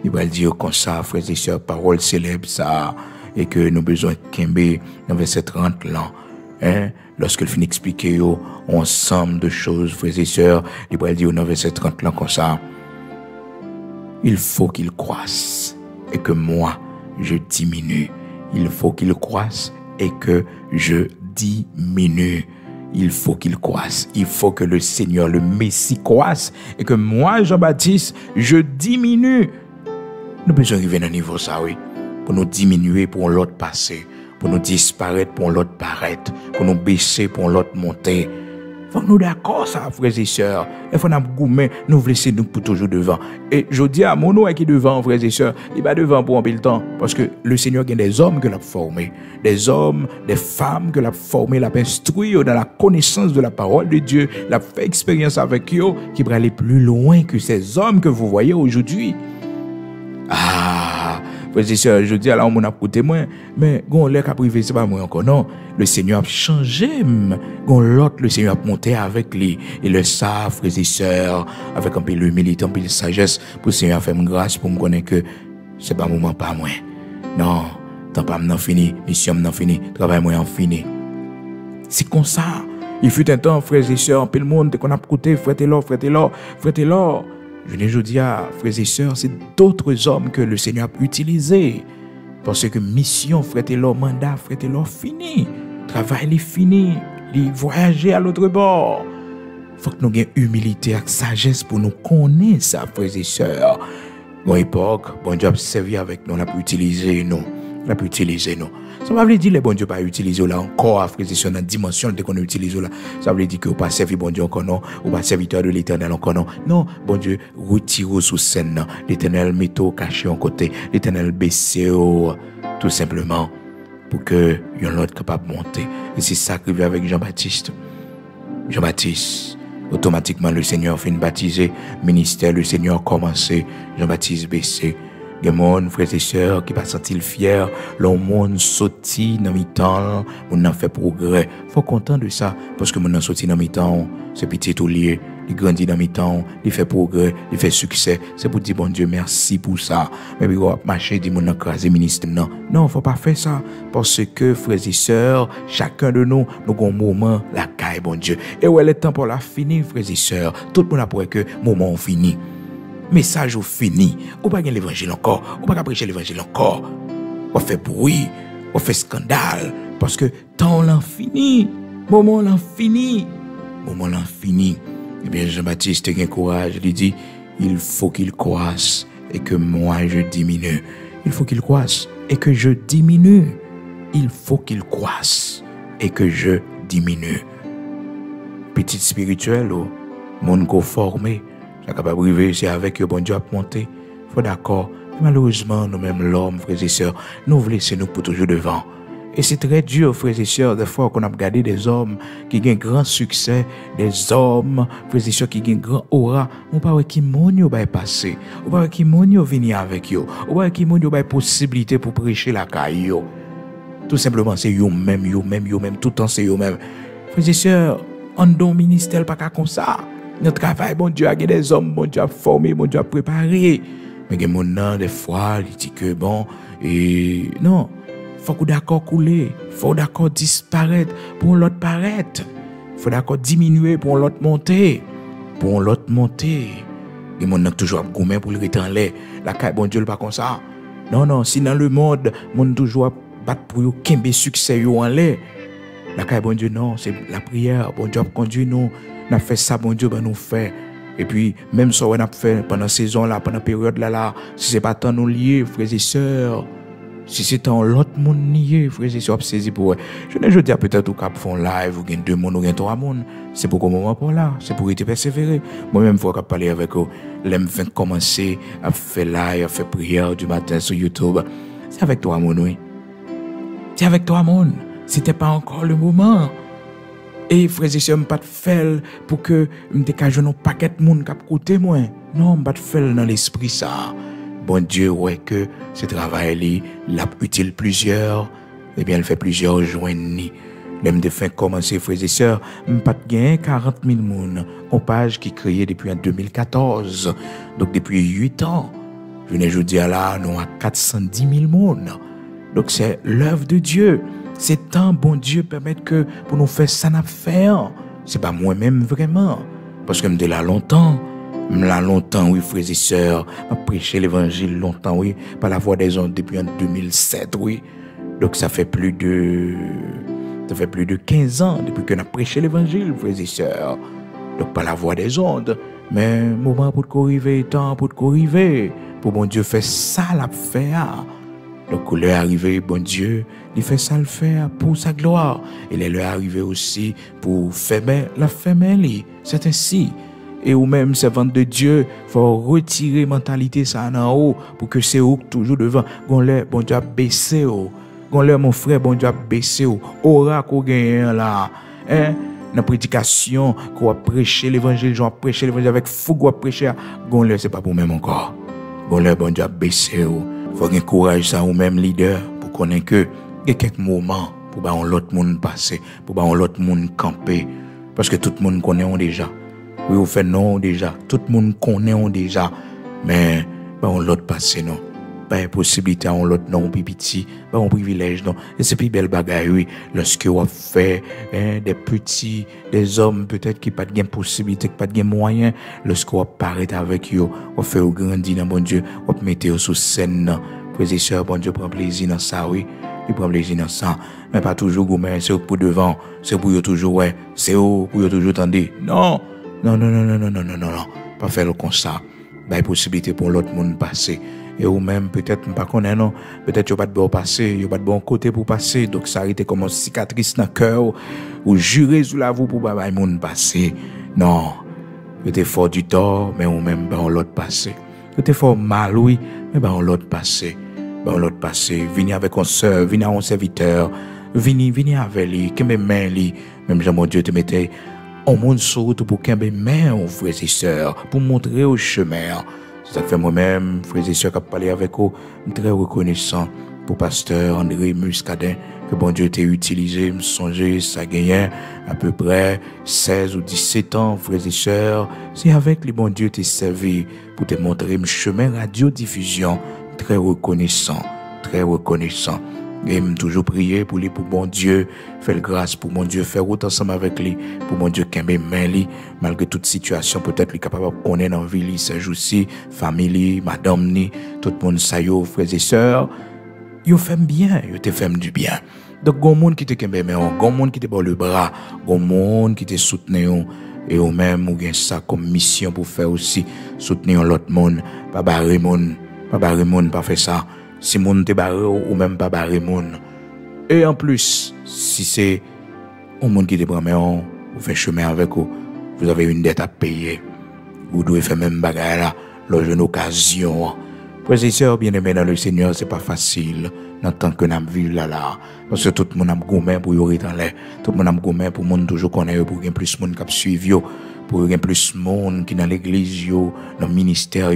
Il va dire comme ça, frères et sœurs, parole célèbre ça, et que nous avons besoin de Kembe dans verset 30 là. Hein? Lorsqu'il finit d'expliquer ensemble de choses, frères et sœurs, il va dire dans verset 30 là comme ça. Il faut qu'il croisse et que moi, je diminue. Il faut qu'il croisse et que je diminue. Il faut qu'il croisse. Il faut que le Seigneur, le Messie croisse et que moi, Jean-Baptiste, je diminue. Nous besoin arriver à un niveau ça, oui. Pour nous diminuer, pour l'autre passer. Pour nous disparaître, pour l'autre paraître. Pour nous baisser, pour l'autre monter. Faut que nous d'accord ça, frères et sœurs. Il faut nous goumer, nous laisser nous pour toujours devant. Et je dis à mon nom qui est devant, frères et sœurs, il va devant pour un peu le temps. Parce que le Seigneur a des hommes que l'a formés. Des hommes, des femmes que l'a formés, l'a instruit dans la connaissance de la parole de Dieu. L'a fait expérience avec eux qui pourraient aller plus loin que ces hommes que vous voyez aujourd'hui. Ah, frères et sœurs, je dis alors on a côté moi, mais gon l'air qu'a privé c'est pas moi encore non. Le Seigneur a changé, gon l'autre le Seigneur a monté avec lui et le savent frères et sœurs avec un peu l'humilité, un peu de sagesse pour le Seigneur faire grâce pour me connaître que c'est pas moment pas moi. Non, temps pas m'en fini, mission m'en fini, travail moi en fini. C'est comme ça. Il fut un temps frères et sœurs, un peu le monde qu'on a côté frère et l'or. Je ne dis à frères et sœurs, c'est d'autres hommes que le Seigneur a utilisés. Parce que mission, frère et leur mandat, frère et leur fini. Travail est fini. Les voyager à l'autre bord. Il faut que nous ayons humilité et sagesse pour nous connaître ça, frères et sœurs. Bon époque, bon Dieu a servi avec nous, on a pu utiliser nous. Ça veut dire que les bon Dieu pas utiliser là encore, frères et sœurs, dans la dimension qu'on utilise là. Ça veut dire que vous pas servi bon Dieu encore non, ou pas serviteur de l'Éternel encore non. Non, bon Dieu retire sous scène, l'Éternel mette caché en côté, l'Éternel baisse tout simplement pour que yon l'autre capable de monter. Et c'est ça qui vient avec Jean-Baptiste. Jean-Baptiste, automatiquement le Seigneur fait baptiser, ministère le Seigneur a commencé, Jean-Baptiste baissé. Des monde, frères et sœurs, qui pas sentir fiers, le monde sorti dans mi-temps, on a fait progrès. Faut content de ça, parce que mon a sorti dans mi-temps, c'est petit tout lié, il grandit dans mi-temps, il fait progrès, il fait succès. C'est pour dire bon Dieu merci pour ça. Mais puis on marcher, dit mon a crasé ministre. Non, faut pas faire ça, parce que frères et sœurs, chacun de nous, nous avons un moment la caille bon Dieu. Et où est le temps pour la finir, frères et sœurs, tout le monde a pour que moment fini. Message au fini. Ou pas l'évangile encore. Ou pas prêcher l'évangile encore. On fait bruit. On fait scandale. Parce que temps l'en fini. Moment l'en fini. Eh bien, Jean-Baptiste a un courage. Il dit, il faut qu'il croisse et que moi je diminue. Il faut qu'il croisse et que je diminue. Il faut qu'il croisse et que je diminue. Petite spirituelle, mon go formé. Capable de vivre, c'est avec eux, bon Dieu a monté. Faut d'accord. Malheureusement, nous-mêmes, l'homme, frères et sœurs, nous voulons laisser nous pour toujours devant. Et c'est très dur, frères et sœurs, des fois qu'on a regardé des hommes qui ont un grand succès, des hommes, frères et sœurs, qui ont un grand aura. On parle qui monde va passer. On parle qui monde venir avec eux. On parle qui monde va possibilité pour prêcher la caille. Tout simplement, c'est eux-mêmes, tout le temps c'est eux-mêmes. Frères et sœurs, en don ministère, pas comme ça. Notre travail, bon Dieu, a des hommes, bon Dieu a formé, bon Dieu a préparé. Mais il y a des gens, des fois, ils disent que bon, et non. Faut que d'accord couler, faut d'accord disparaître pour l'autre paraître. Faut d'accord diminuer pour l'autre monter. Pour l'autre monter. Et mon n'a toujours gourmet pour le rester en l'air. La caille bon Dieu pas comme ça. Non, si dans le monde, mon toujours battre pour yo kembe succès yo en l'air. La caille bon Dieu non, c'est la prière, bon Dieu conduit nous, n'a fait ça bon Dieu ben nous fait. Et puis même ça on a fait pendant saison là, pendant période là, si c'est pas tant nous lier frères et sœurs. Si c'est un l'autre monde nié, frère, c'est saisi pour. Je ne dis peut-être au cap font live, ou gain 2 monde, ou gain 3 monde. C'est pour comment moment pour là, c'est pour être persévérer. Moi-même, il faut parler avec eux. L'aime fait commencer à faire live, à faire prière du matin sur YouTube. C'est avec toi, mon oui. C'est avec toi, mon. C'était pas encore le moment. Et frère et sœurs, pas de faire pour que me décage un paquet de monde qui a côté moi. Non, pas de faire dans l'esprit ça. Bon Dieu, ouais, que ce travail, l'a utile plusieurs, eh bien, il fait plusieurs joignées. L'aime de fin commencer, frères et sœurs, pas de gain 40 000 personnes. On page qui créée depuis en 2014. Donc, depuis 8 ans, je ne vous dis là, nous à 410 000 personnes. Donc, c'est l'œuvre de Dieu. C'est tant, bon Dieu, permettre que pour nous faire ça, n'a faire. C'est pas moi-même vraiment. Parce que je me dis là longtemps. Là longtemps, oui, frères et sœurs, m'a prêché l'évangile longtemps, oui, par la voix des ondes depuis en 2007, oui. Donc ça fait plus de 15 ans depuis que n'a prêché l'évangile, frères et sœurs. Donc par la voix des ondes, mais moment pour te arriver, temps pour te arriver, pour bon Dieu faire ça la faire. Donc l'heure arrivé, bon Dieu, il fait ça le faire pour sa gloire. Et l'heure arrivé aussi pour faire la famille. C'est ainsi. Et ou même servant de Dieu, faut retirer mentalité ça en haut pour que c'est où toujours devant. Gon l'air bon Dieu a baissé ou. Gon l'air mon frère bon Dieu a baissé ou. Aura qu'on gagne là. Hein? Dans prédication qu'on a prêché l'évangile, j'en prêché l'évangile avec fougue ou prêcher. Gon l'air c'est pas pour même encore. Gon l'air bon Dieu a baissé ou. Faut gagner courage ça ou même leader pour connaître que il y a quelques moments pour ba on l'autre monde passer, pour ba on l'autre monde camper parce que tout le monde connaît on déjà. Oui, on fait non déjà. Tout le monde connaît on déjà. Mais, on l'autre passé non. Pas possibilité on l'autre non, petit. On privilège non. Et c'est plus belle bagaille, oui. Lorsque on fait des petits, des hommes peut-être qui pas de possibilité, qui pas de moyens. Lorsque on apparaît avec eux, on fait au grandir dans bon Dieu. On mettre eux sous scène. Frères et sœurs, bon Dieu prend plaisir dans ça, oui. Il prend plaisir dans ça. Mais pas toujours gourmet, c'est pour devant. C'est pour eux toujours, ouais. C'est pour eux toujours tendre. Non. Non. Pas faire comme ça. Bah, possibilité pour l'autre monde passer. Et ou même, peut-être, pas connaître, non. Peut-être, il n'y a pas de bon passer, il n'y a pas de bon côté pour passer. Donc, ça a été comme une cicatrice dans le cœur. Ou jurer sous la voix pour pas le monde passer. Non. Il était fort du tort, mais ou même, on l'autre passer. Il était fort mal, oui, mais on l'autre passer. On l'autre passer. Venez avec un soeur, venez avec un serviteur. Venez avec lui, que mes mains, même Jean, mon Dieu, te mettait. On monte sur route pour qu'un main, frères et sœurs, pour montrer au chemin. Ça fait moi-même, frères et sœurs, qui parlé avec eux, très reconnaissant pour pasteur André Muscadin, que bon Dieu t'ait utilisé, me songer, ça gagnait à peu près 16 ou 17 ans, frères et sœurs. C'est avec les bon Dieu t'ait servi pour te montrer le chemin radiodiffusion. Très reconnaissant, très reconnaissant. Et toujours prier pour lui, pour bon Dieu, faire grâce pour mon Dieu, faire route ensemble avec lui, pour mon Dieu qu'il main lui, malgré toute situation, peut-être lui capable de connaître dans la vie, ces jours-ci, famille, madame, ni, tout le monde, ça y est, frères et sœurs, ils fait bien, ils te fait du bien. Donc, il y a des gens qui te kembe main, il y a des gens qui te bat le bras, il y a des gens qui te soutiennent, et eux même, ou bien ça comme mission pour faire aussi, soutenir l'autre monde, pas barrer monde, pas faire ça. Si moun te barre ou même pas barre moun. Et en plus, si c'est un monde qui te prend ou fait chemin avec vous avez une dette à payer. Vous devez faire même bagarre là, lors d'une occasion. Frères et sœurs bien-aimés dans le Seigneur, c'est pas facile. dans le temps que nous vivons là. Parce que tout le monde a gourmet pour y aller dans l'air. Tout le monde a gourmet pour monde toujours connaître, pour qu'il plus de monde qui suivent, pour qu'il plus de monde qui dans l'église, dans le ministère.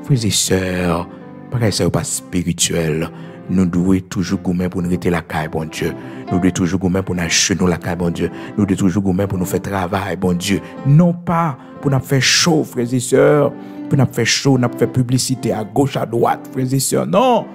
Frères et sœurs, pareil, ça n'est pas spirituel. Nous devons toujours gourmet pour nous rester la caille, bon Dieu. Nous devons toujours gourmet pour nous acheter la caille, bon Dieu. Nous devons toujours gourmet pour nous faire travail, bon Dieu. Non pas pour nous faire chaud, frères et sœurs. Pour nous faire chaud, nous faire publicité à gauche, à droite, frères et sœurs. Non!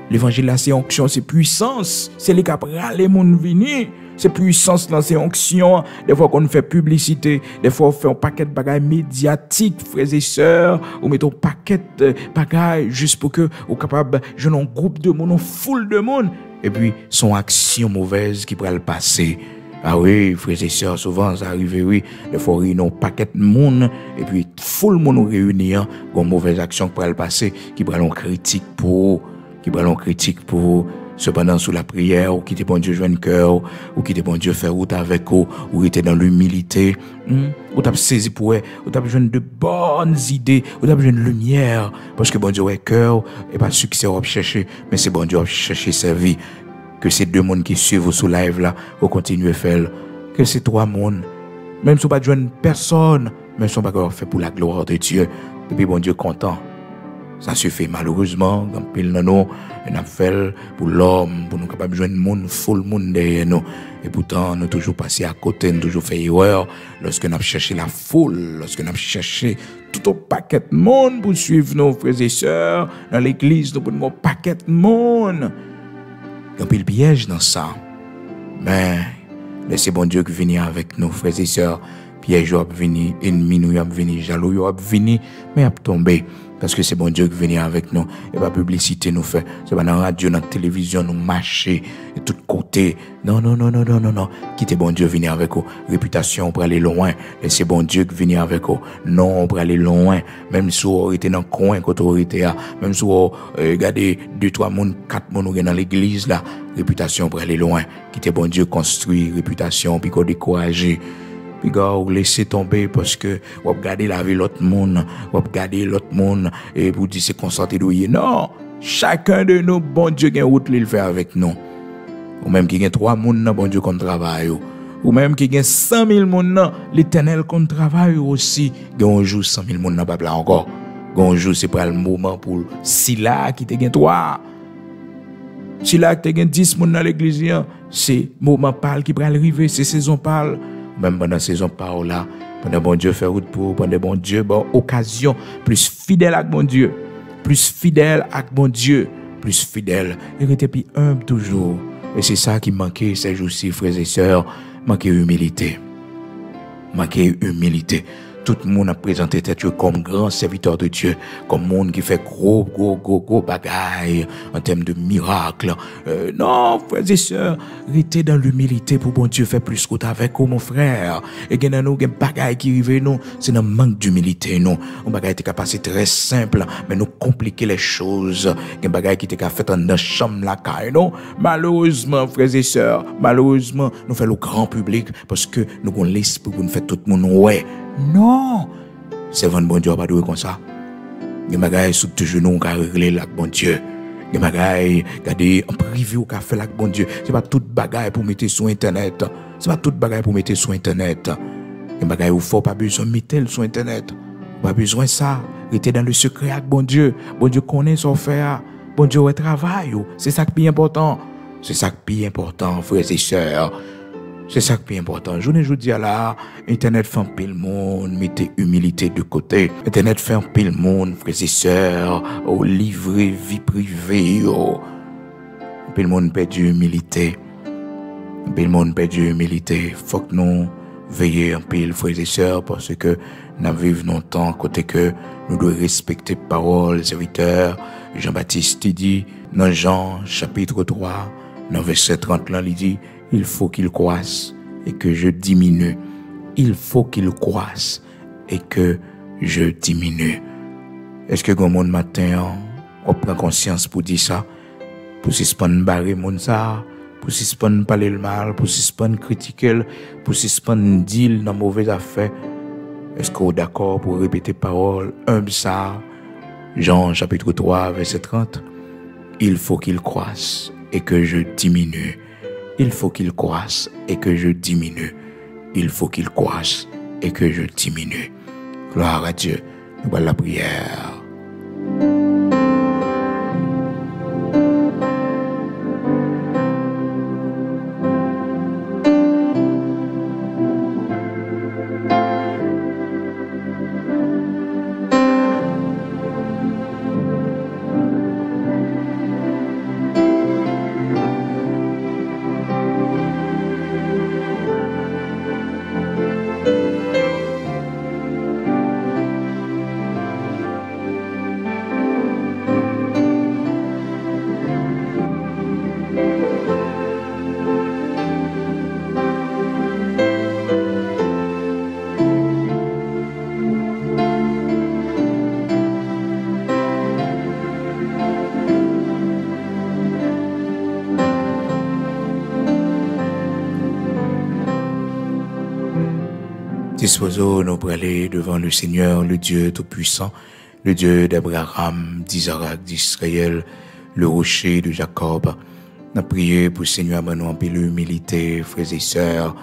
L'évangile, là, c'est onction, c'est puissance. C'est les capres, les monde venir. C'est puissance, là, c'est onction. Des fois qu'on fait publicité, des fois on fait un paquet de bagailles médiatiques, frères et sœurs. On met un paquet de bagailles juste pour que on capable de un groupe de monde, une foule de monde. Et puis, son action mauvaise qui pourrait le passer. Ah oui, frères et sœurs, souvent ça arrive, oui. Des fois, il y a un paquet de monde, et puis, foule de monde réunis, une mauvaise action qui pourrait le passer, qui pourrait l'on critique pour. Cependant, sous la prière, ou qui te bon Dieu joindre cœur, ou qui te bon Dieu faire route avec eux, ou était dans l'humilité, ou t'as saisi pour eux, ou t'as besoin de bonnes idées, ou t'as besoin de lumière, parce que bon Dieu est cœur, et pas succès à chercher, mais c'est bon Dieu à chercher sa vie. Que ces deux mondes qui suivent sous live là, ou continuer à faire, que ces trois mondes, même si on pas joindre personne, même si on pas fait pour la gloire de Dieu, depuis bon Dieu content. Ça suffit malheureusement, quand pile non, on a fait pour l'homme, pour nous capables de joindre monde, full monde derrière nous. Et pourtant, nous toujours passé à côté, nous toujours fait erreur, lorsque nous avons cherché la foule, lorsque nous avons cherché tout un paquet de monde pour suivre nos frères et sœurs, dans l'église, nous avons un paquet de monde. Quand il piège dans ça, mais laissez bon Dieu qui venir avec nous, frères et sœurs. Piège va venir, ennemi nous va venir, jaloux va venir, mais va tomber. Parce que c'est bon Dieu qui vient avec nous. Et pas publicité nous fait. C'est pas dans la radio, dans la télévision, nous marcher de tous côtés. Non. Quittez bon Dieu venir avec vous. Réputation pour aller loin. Et c'est bon Dieu qui vient avec vous. Non, pour aller loin. Même si vous êtes dans le coin, quand vous êtes là. Même si vous regardez 2, 3 moun, 4 moun dans l'église là. Réputation pour aller loin. Quittez bon Dieu construire réputation, puis qu'on décourager. Puis vous laissez tomber parce que vous regardez la vie l'autre monde, vous regardez l'autre monde et vous dites c'est concentré d'ouiller. Non, chacun de nous, bon Dieu, qui a une route le fait avec nous. Ou même qui a 3 monde, bon Dieu, qu'on travaille. Ou même qui a 100 000 monde, l'Éternel qu'on travaille aussi. Un jour, 100 000 monde n'a pas là encore. Un jour, c'est pas le moment pour si là qui te gagne 3. Si là qui te gagne 10 monde dans l'église, c'est moment parle qui va arriver, c'est saison parle. Même pendant la saison par là, pendant bon Dieu fait route pour, pendant bon Dieu, bon occasion, plus fidèle avec bon Dieu, plus fidèle avec bon Dieu, plus fidèle, et rester plus humble toujours. Et c'est ça qui manquait ces jours-ci, frères et sœurs, manquait humilité. Tout le monde a présenté tête comme grand serviteur de Dieu, comme monde qui fait gros bagaille en termes de miracles. Non, frères et sœurs, restez dans l'humilité pour bon Dieu faire plus que avec vous, mon frère. Et qu'il y a nous, des bagailles qui arrivent, nous, c'est un manque d'humilité, nous. Un bagaille qui est passé très simple, mais nous compliquer les choses. Des bagaille qui est fait dans la chambre, la caille, non. Malheureusement, frères et sœurs, malheureusement, nous faisons le grand public parce que nous avons l'esprit pour nous faire tout le monde, ouais. Non, c'est vraiment bon Dieu pas doué comme ça. Les bagailles sous tes genoux qu'a réglé là bon Dieu. Les bagailles regardez en privé ou qu'a fait là bon Dieu. C'est pas toute bagaille pour mettre sur internet. C'est pas toute bagaille pour mettre sur internet. Les bagailles où faut pas besoin mettre sur internet. Pas besoin ça. Rester dans le secret avec bon Dieu. Bon Dieu connaît son faire. Bon Dieu est travail. C'est ça qui est important. C'est ça qui est important, frères et sœurs. C'est ça qui est important. Je ne dis là, Internet fait un pile monde, mettez humilité de côté. Internet fait un pile monde, frères et sœurs, au livrer vie privée. Pile monde perd humilité. Pile monde perd humilité. Faut que nous veillions un pile, frères et sœurs, parce que nous vivons longtemps côté que nous devons respecter paroles, serviteurs. Jean-Baptiste dit, dans Jean, chapitre 3, dans verset 30, là, il dit, il faut qu'il croisse et que je diminue. Il faut qu'il croisse et que je diminue. Est-ce que grand monde matin, on prend conscience pour dire ça? Pour suspendre barrer mon ça, pour suspendre parler le mal, pour suspendre critiquer, pour suspendre dire dans mauvaise affaire. Est-ce qu'on est d'accord pour répéter parole humble ça? Jean chapitre 3 verset 30. Il faut qu'il croisse et que je diminue. Il faut qu'il croisse et que je diminue. Il faut qu'il croisse et que je diminue. Gloire à Dieu. Nous voilà la prière. Disposons nous pour aller devant le Seigneur, le Dieu Tout-Puissant, le Dieu d'Abraham, d'Isaac, d'Israël, le rocher de Jacob. Nous prions pour le Seigneur, nous en l'humilité, frères et sœurs,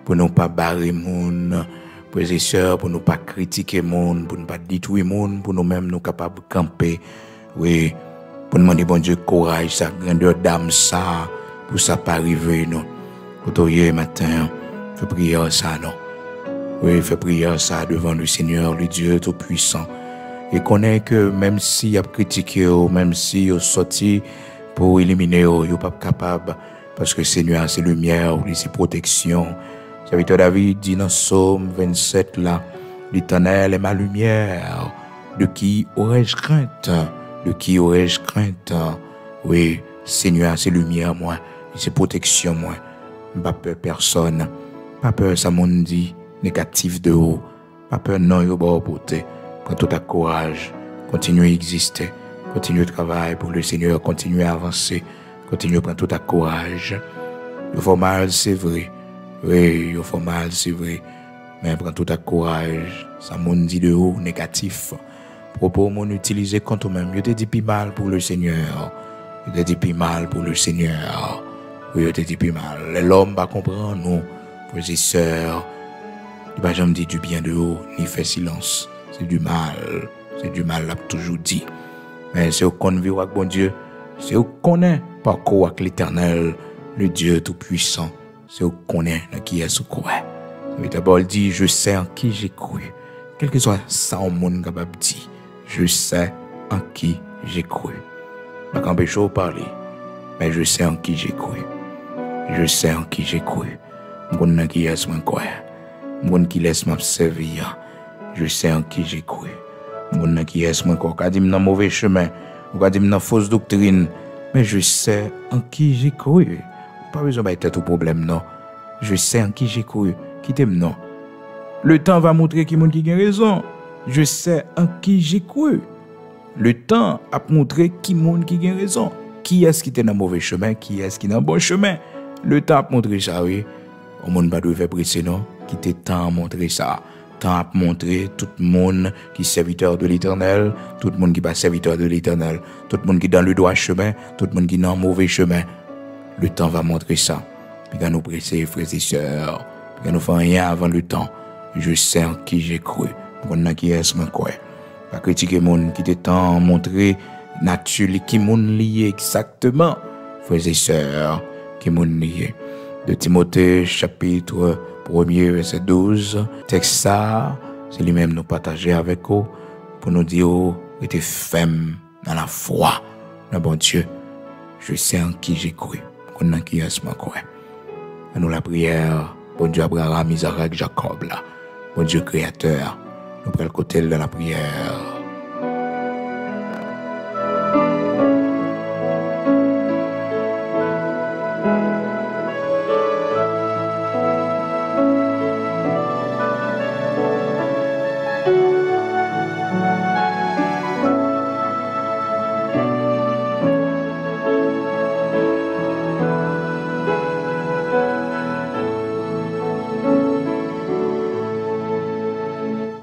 pour ne pas barrer moun, frères et sœurs, pour ne pas critiquer moun, pour ne pas détruire moun, pour nous-mêmes nous capables de camper. Oui, pour nous demander bon Dieu courage, sa grandeur d'âme, ça, pour ça pas arriver, non. Pour toi, matin, je prie ça, non. Oui, fais prière ça devant le Seigneur, le Dieu Tout-Puissant. Et connaît que même s'il a critiqué, même s'il a sorti pour éliminer, il n'est pas capable. Parce que le Seigneur, c'est lumière, c'est protection. Serviteur David dit dans Psaume 27, là, l'Éternel est ma lumière. De qui aurais-je crainte? De qui aurais-je crainte? Oui, Seigneur, c'est lumière, moi. C'est protection, moi. Pas peur personne. Pas peur, ça m'en dit. Négatif de haut, pas peur non, yo bon beauté. Prends tout ta courage, continue à exister, continue à travailler pour le Seigneur, continue à avancer, continue à prendre tout ta courage. Il faut mal, c'est vrai. Oui, il faut mal, c'est vrai. Mais prends tout ta courage. Ça m'on dit de haut, négatif. Propos m'on utilisé contre toi-même. Je te dis plus mal pour le Seigneur. Je te dis plus mal pour le Seigneur. Oui, je te dis plus mal. L'homme va comprendre, nous, frères et sœurs. Il va jamais dire du bien de haut, ni fait silence. C'est du mal. C'est du mal, l'a toujours dit. Mais c'est au qu'on vit avec bon Dieu. C'est au qu'on est par quoi avec l'Éternel, le Dieu Tout-Puissant. C'est au qu'on est qui est sous quoi. D'abord, il dit, je sais en qui j'ai cru. Quel que soit ça au monde capable de dire, je sais en qui j'ai cru. Je ne peux pas parler, mais je sais en qui j'ai cru. Je sais en qui j'ai cru. Je sais qui est mon quoi. Moun qui laisse m'observer, je sais en qui j'ai cru. Moun qui est mon corps, qui dit dans mauvais chemin, ou qui dit dans fausse doctrine, mais je sais en qui j'ai cru. Pas besoin d'être tout problème, non. Je sais en qui j'ai cru. Qui t'aime, non. Le temps va montrer qui moun qui a raison. Je sais en qui j'ai cru. Le temps a montré qui moun qui a raison. Qui est-ce qui est dans mauvais chemin, qui est-ce qui est dans bon chemin. Le temps a montré ça, oui. On ne doit pas presser, non. Qui t'est tant à montrer ça. Tant à montrer tout le monde qui est serviteur de l'Éternel, tout le monde qui n'est pas serviteur de l'Éternel, tout le monde qui est dans le droit chemin, tout le monde qui est dans le mauvais chemin. Le temps va montrer ça. Puis quand nous presser, frères et sœurs, puis quand nous faisons rien avant le temps, je sais en qui j'ai cru. Mon qui est mon quoi. Pas critiquer mon qui t'est tant montrer nature qui mon lié exactement, frères et sœurs, qui mon lié. De Timothée, chapitre 1er, verset 12. Texte ça, c'est lui-même nous partager avec vous pour nous dire, était ferme dans la foi, dans bon Dieu. Je sais en qui j'ai cru, qu'on a qui est mon quoi. Nous la prière, bon Dieu Abraham, Isaac, Jacob, là, bon Dieu créateur, nous prenons le côté de la prière.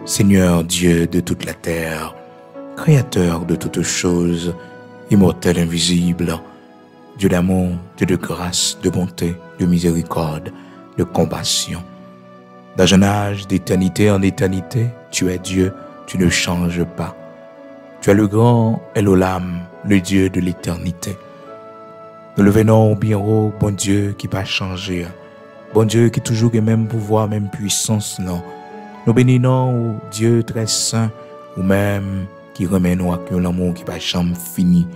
Seigneur Dieu de toute la terre, Créateur de toutes choses, immortel, invisible, Dieu d'amour, Dieu de grâce, de bonté, de miséricorde, de compassion. Dans un âge d'éternité en éternité, tu es Dieu, tu ne changes pas. Tu es le grand Elohim, le Dieu de l'éternité. Nous le venons au bureau, bon Dieu qui va changer. Bon Dieu qui toujours a même pouvoir, même puissance, non. Nous bénissons Dieu très saint, ou même qui remet nous avec un amour qui va jamais fini.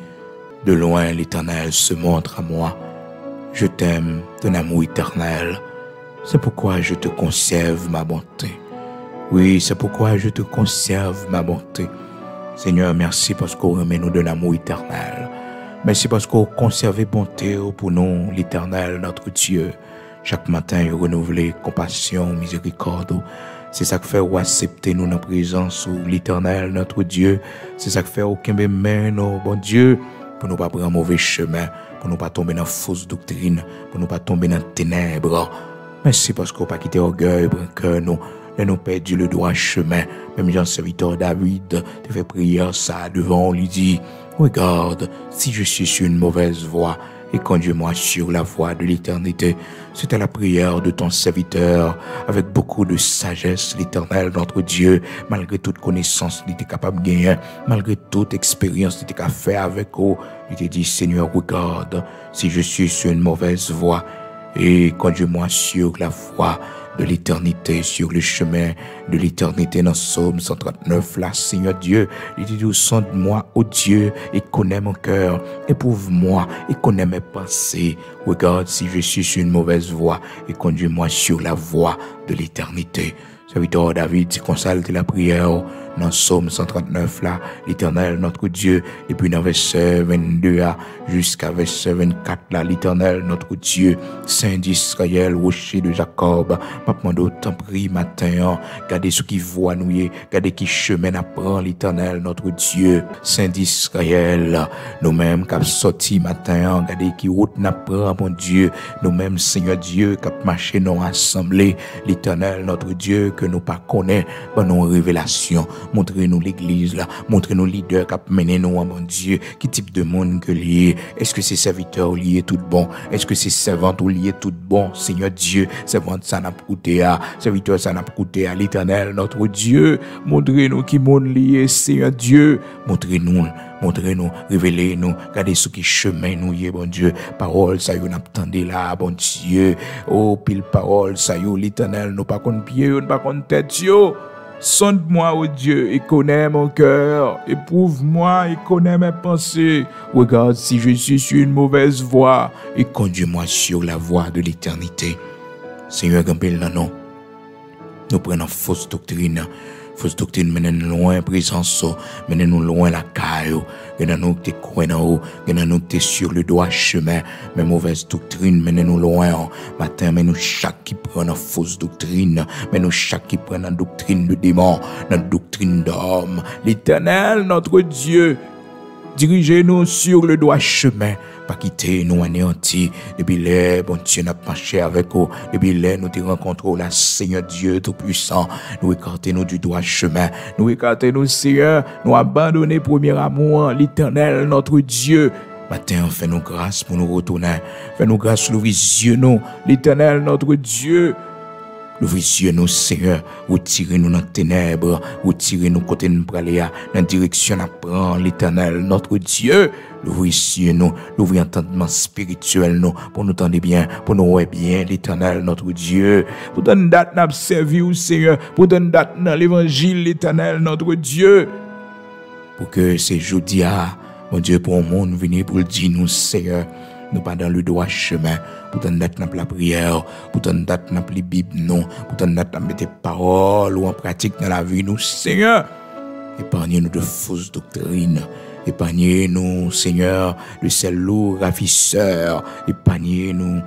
De loin, l'Éternel se montre à moi. Je t'aime d'un amour éternel. C'est pourquoi je te conserve ma bonté. Oui, c'est pourquoi je te conserve ma bonté. Seigneur, merci parce qu'on remet nous d'un amour éternel. Merci parce qu'on conserve bonté pour nous, l'Éternel, notre Dieu. Chaque matin, il renouvelle compassion, miséricorde. C'est ça que fait ou accepter nous dans la présence de l'Éternel, notre Dieu. C'est ça que fait aucun bénin, nos bon Dieu, pour nous pas prendre un mauvais chemin, pour nous pas tomber dans fausse doctrine, pour nous pas tomber dans ténèbres. Merci parce qu'on pas quitter orgueil, cœur nous. Nous perdu le droit chemin. Même Jean-Serviteur David te fait prière ça devant, lui dit, regarde, si je suis sur une mauvaise voie, et conduis-moi sur la voie de l'éternité. C'était la prière de ton serviteur, avec beaucoup de sagesse, l'Éternel, notre Dieu, malgré toute connaissance qu'il était capable de gagner, malgré toute expérience qu'il était capable de faire avec eux. Il te dit, Seigneur, regarde, si je suis sur une mauvaise voie, et conduis-moi sur la voie de l'éternité, sur le chemin de l'éternité dans Psaume 139, là, Seigneur Dieu, il dit, sonde-moi, ô Dieu, et connais mon cœur, éprouve-moi, et connais mes pensées. Regarde si je suis sur une mauvaise voie, et conduis-moi sur la voie de l'éternité. Serviteur David, c'est comme ça, la prière dans Psaume 139 là, l'Éternel, notre Dieu, et puis dans verset 22 là, jusqu'à verset 24 là, l'Éternel, notre Dieu, Saint d'Israël, rocher de Jacob, m'a demandé autant pris matin, gardez ce qui voit nous, gardez qui chemin apprend l'Éternel, notre Dieu, Saint d'Israël, nous-mêmes qui sorti matin, gardez qui route n'apprend, mon Dieu, nous-mêmes, Seigneur Dieu, qui marché dans l'assemblée, l'Éternel, notre Dieu, que nous pas connaît, par nos révélations. Montrez-nous l'église là, montrez-nous leader qui a mené nous à mon Dieu, qui type de monde que lié. Est-ce que c'est serviteur lié tout bon? Est-ce que c'est servante ou lié tout bon? Seigneur Dieu, servante ça n'a pas coûté à, serviteur ça n'a pas coûté à l'Éternel, notre Dieu. Montrez-nous qui monde lié, Seigneur Dieu. Montrez-nous, révélez-nous, regardez ce qui chemin nous y est, bon Dieu. Parole, ça y on attendait là, bon Dieu. Oh, pile parole, ça y l'Éternel, nous pas contre pied, nous pas contre tête, yo. Sonde-moi, ô Dieu, et connais mon cœur. Éprouve-moi et connais mes pensées. Regarde si je suis sur une mauvaise voie et conduis-moi sur la voie de l'éternité. Seigneur, non. Nous prenons fausse doctrine. Fausse doctrine mène nous loin présence, mène nous loin la caille, mène nous te croyons, mène nous te sur le droit chemin, mais mauvaise doctrine mène nous loin. Matin, mène nous chaque qui prend une fausse doctrine, mène nous chaque qui prend une doctrine de démon, une doctrine d'homme. L'Éternel, notre Dieu, dirigez-nous sur le droit chemin. Pas quitter nous anéantis. Depuis là, bon Dieu n'a pas marché avec vous. Depuis là, nous te rencontrons la Seigneur Dieu Tout-Puissant. Nous écartons-nous du droit chemin. Nous écartons-nous, Seigneur. Nous abandonnons premier amour, l'Éternel, notre Dieu. Matin, fais-nous grâce pour nous retourner. Fais-nous grâce pour l'ouvrir les yeux, nous, l'Éternel, notre Dieu. L'ouvrir les yeux, nous, Seigneur. Retirez-nous dans les ténèbres. Retirez-nous côté nous praler dans la direction d'apprendre l'Éternel, notre Dieu. L'ouvrir les yeux, nous. L'ouvrir entendement spirituel, nous. Pour nous tendre bien. Pour nous voir bien l'Éternel, notre Dieu. Pour donner date n'a servi au Seigneur. Pour donner date dans l'évangile, l'Éternel, notre Dieu. Pour que ces jeudi mon Dieu, pour le monde venir pour le dire, nous, Seigneur. Nous pas dans le droit chemin, pour t'en date dans la prière, pour t'en date dans la Bible, non, pour t'en date dans mettre paroles ou en pratique dans la vie, nous, Seigneur. Épargnez-nous de fausses doctrines, épargnez-nous, Seigneur, de ces lourds ravisseurs, épargnez-nous,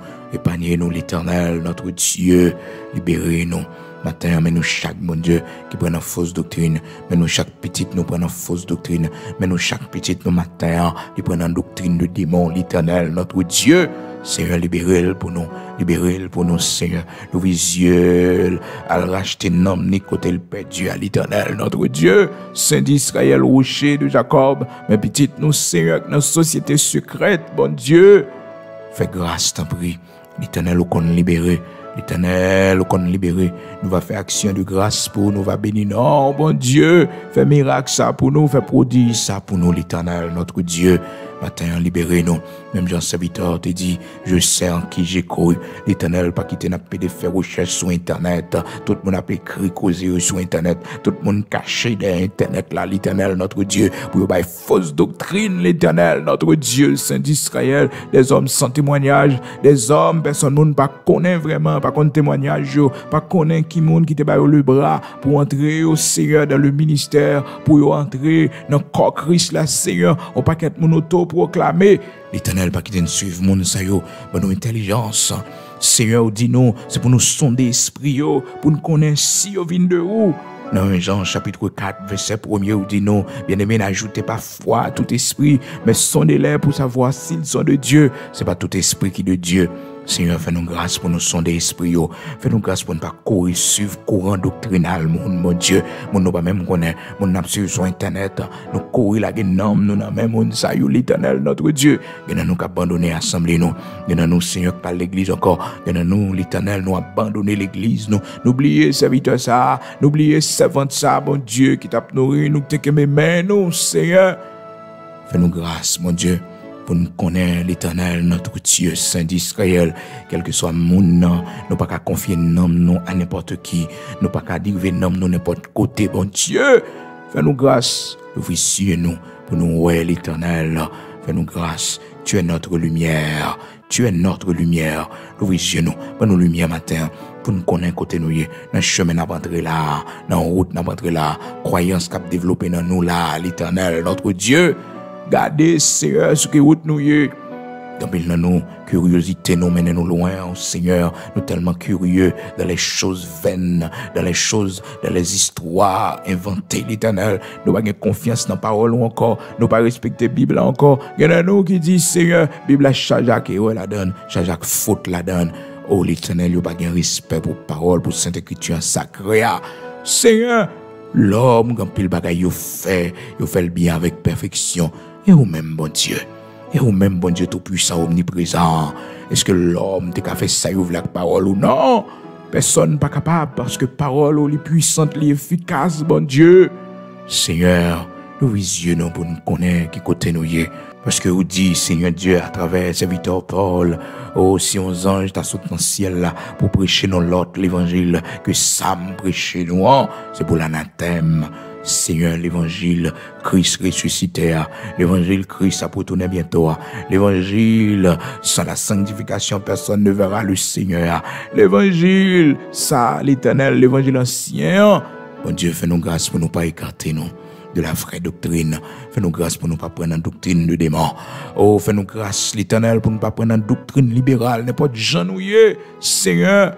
l'Éternel, notre Dieu, libérez-nous. Matin, mais nous chaque, mon Dieu, qui prend une fausse doctrine. Mais nous chaque petite, nous prenons fausse doctrine. Mais nous chaque petite, nous matin, qui prend une doctrine de démon, l'Éternel, notre Dieu. Seigneur, libérez-le pour nous, Seigneur. Nous yeux, à racheter nom, ni côté le perdu à l'Éternel, notre Dieu. Saint d'Israël, rocher de Jacob. Mais petite, nous, Seigneur, notre société secrète, bon Dieu. Fais grâce, t'en prie. L'Éternel, qu'on libéré. L'Éternel, qu'on libéré. Nous va faire action de grâce pour nous, va bénir. Non, bon Dieu, fais miracle ça pour nous, fais prodige ça pour nous, l'Éternel, notre Dieu. Matin, libérez-nous. Même Jean serviteur te dit, je sais en qui j'ai cru. L'Éternel, pas quitter n'a pas de faire recherche sur Internet. Tout le monde a écrit, causer sur Internet. Tout le monde caché dans Internet là, l'Éternel, notre Dieu. Pour y avoir fausse doctrine, l'Éternel, notre Dieu, le Saint d'Israël. Des hommes sans témoignage, des hommes, personne ne pas connaît vraiment, pas connaît témoignage, pas connaît qui monde qui te bat le bras pour entrer au Seigneur dans le ministère, pour entrer dans le corps Christ, là, Seigneur, au paquet de mon auto proclamer. L'Éternel pas quitter nous suivre mon ça yo, bonne intelligence. Seigneur dit nous, c'est pour nous sonder esprit yo, pour nous connaître si yo vient de où. Dans Jean chapitre 4 verset 1er où dit non, bien-aimés, n'ajoutez pas foi à tout esprit, mais sondez-les pour savoir s'ils sont de Dieu. C'est pas tout esprit qui est de Dieu. Seigneur, fais-nous grâce pour nous sonder esprit. Fais-nous grâce pour ne pas courir suivre courant doctrinal, mon Dieu. Mon nous pas même connaître, mon n'a suivre sur internet. Nous courir la guénom, nous n'a même on ça l'Éternel notre Dieu. Nous nous abandonner assemblée nous. Nous Seigneur pas l'église encore. Nous l'Éternel nous abandonner l'église nous. N'oubliez serviteur ça, n'oubliez servante ça, mon Dieu qui t'a nourri nous te mes mains nous Seigneur. Fais-nous grâce, mon Dieu. Pour nous connaître l'Éternel, notre Dieu, Saint d'Israël, quel que soit mon nom, nous pas qu'à confier nous à n'importe qui, nous pas qu'à dire nous n'importe côté, bon Dieu. Fais-nous grâce, ouvre nous, pour nous ouais l'Éternel. Fais-nous grâce, tu es notre lumière, tu es notre lumière. Ouvre nous, pour nous lumière matin. Pour nous connaître côté nous, dans le chemin à rentrer là, dans la route à rentrer là, croyance qu'a développé dans nous là, l'Éternel, notre Dieu. Gardez, Seigneur, ce que route nous y. Dans nous, curiosité nous mène nous loin, oh Seigneur. Nous tellement curieux dans les choses vaines, dans les choses, dans les histoires inventées, l'Éternel. Nous n'avons pas confiance dans la parole ou encore. Nous pas respecter la Bible encore. Il y en a nous qui disent, Seigneur, la Bible, chaque erreur la donne, chaque faute la donne. Oh, l'Éternel, il n'y a pas de respect pour la parole, pour la Sainte Écriture sacrée. Seigneur, l'homme, quand il bagaille, il fait le bien avec perfection. Et ou même, bon Dieu. Et ou même, bon Dieu, tout-puissant, omniprésent. Est-ce que l'homme t'a fait ça, il ouvre la parole ou non? Personne n'est pas capable parce que parole est puissante, est efficace, bon Dieu. Seigneur, nous visions pour nous connaître qui côté nous y est. Parce que vous dites, Seigneur Dieu, à travers serviteur Paul, oh, si on ange t'a sauté dans le ciel là, pour prêcher dans l'autre l'évangile, que Sam prêche nous, c'est pour l'anathème. Seigneur, l'évangile, Christ ressuscité, l'évangile, Christ a pour tourner bientôt, l'évangile, sans la sanctification, personne ne verra le Seigneur, l'évangile, ça, l'éternel, l'évangile ancien. Bon Dieu, fais-nous grâce pour ne pas écarter nous de la vraie doctrine. Fais-nous grâce pour ne pas prendre une doctrine de démon. Oh, fais-nous grâce, l'Éternel, pour ne pas prendre une doctrine libérale, n'importe genouiller, Seigneur.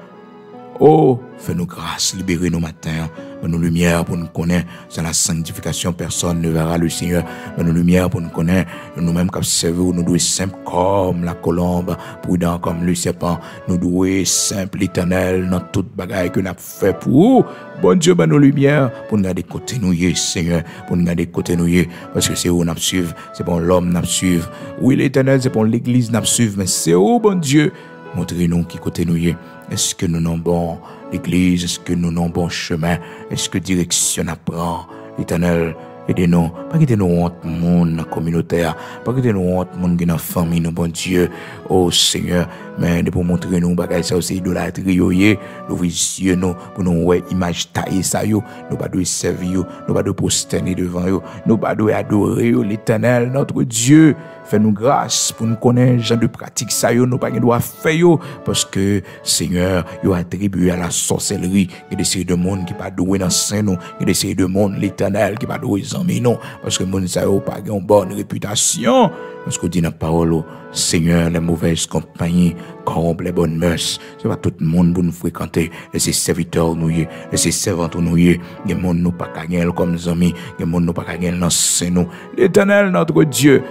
Oh, fais-nous grâce, libérez-nous matin. Donne-nous lumière pour nous connaître. Sans la sanctification, personne ne verra le Seigneur. Donne-nous lumière pour nous connaître. Nous-mêmes, comme servir, nous devons simple comme la colombe, prudent comme le serpent. Nous devons simple, l'Éternel, dans toute bagaille que nous avons fait pour vous. Bon Dieu, donne-nous lumière pour nous garder côté nous, Seigneur. Pour nous garder côté nous, parce que c'est où nous suivons. C'est pour l'homme nous suivre. Oui, l'Éternel, c'est pour l'Église nous suivre. Mais c'est où, bon Dieu? Montrez-nous qui côté nous y est. Est-ce que nous n'avons bon l'église? Est-ce que nous n'avons bon chemin? Est-ce que direction apprend? L'Éternel, aidez-nous. Pas quitter nous honte monde communautaire. Pas quitter nous honte monde dans la famille, nous, bon Dieu. Oh Seigneur, mais pour montrer nous, bagay ça aussi idolâtrie, nous visions nous, pour nous, ouais, image taillée ça, nous pas de servir, nous pas de prosterner devant eux, nous pas de adorer l'Éternel, notre Dieu. Fais-nous grâce pour nous connaître genre de pratique ça, nous pas doit faire, parce que, Seigneur, il a attribué à la sorcellerie, il y a des séries de monde qui pas doué dans saint nous, il y a des séries de monde l'Éternel qui pas doué dans amis non, parce que monde ça pas une bonne réputation, parce que dit dans la parole, Seigneur, les mauvaises compagnies corrompent les bonnes mœurs. C'est pas tout le monde pour nous fréquenter. Laissez serviteurs nous y, laissez servantes nous y. Les monde nous pas gagner comme amis, les monde nous pas gagner dans saint nous. L'Éternel notre Dieu.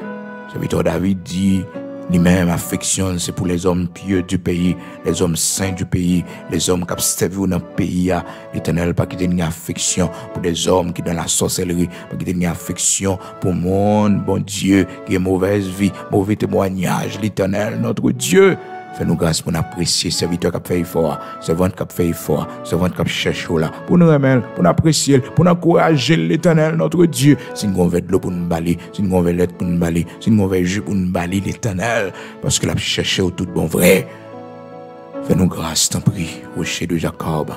Serviteur David dit, Lui-même, affection, c'est pour les hommes pieux du pays, les hommes saints du pays, les hommes qui observent dans le pays. L'Éternel, pas qui une affection pour des hommes qui dans la sorcellerie, pas qui une affection pour le monde, bon Dieu, qui est mauvaise vie, mauvais témoignage. L'Éternel, notre Dieu, fais-nous grâce pour nous apprécier, serviteur qui a fait effort, servante qui a fait effort, servante qui a cherché là, pour nous remettre, pour nous apprécier, pour nous encourager l'Éternel, notre Dieu. Si nous avons de l'eau pour nous balayer, si nous avons l'aide pour nous balayer, si nous avons jus pour nous balayer l'Éternel, parce que l'a cherché au tout bon vrai. Fais-nous grâce, t'en prie, rocher de Jacob.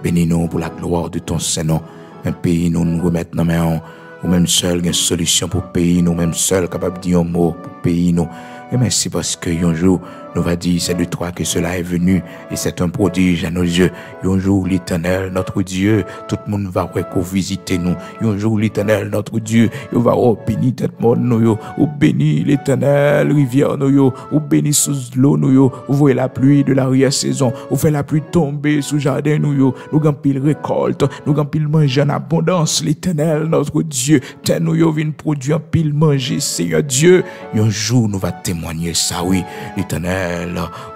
Bénis-nous pour la gloire de ton Saint-Nom. Un pays, nous remettre dans main, ou même seul, une solution pour pays, nous même seul, capable de dire un mot pour pays, nous. Et merci parce que un jour, nous va dire, c'est de toi que cela est venu, et c'est un prodige à nos yeux. Un jour, l'Éternel, notre Dieu, tout le monde va visiter nous. Un jour, l'Éternel, notre Dieu, il va bénir tout le monde, nous, ou bénir l'Éternel, rivière, nous, ou bénir sous l'eau, nous, ou voyez la pluie de l'arrière-saison, ou fait la pluie tomber sous jardin, nous gagnons pile récolte, nous gagnons pile manger en abondance, l'Éternel, notre Dieu, t'es nous, vient produire pile manger, Seigneur Dieu. Un jour, nous va témoigner ça, oui, l'Éternel,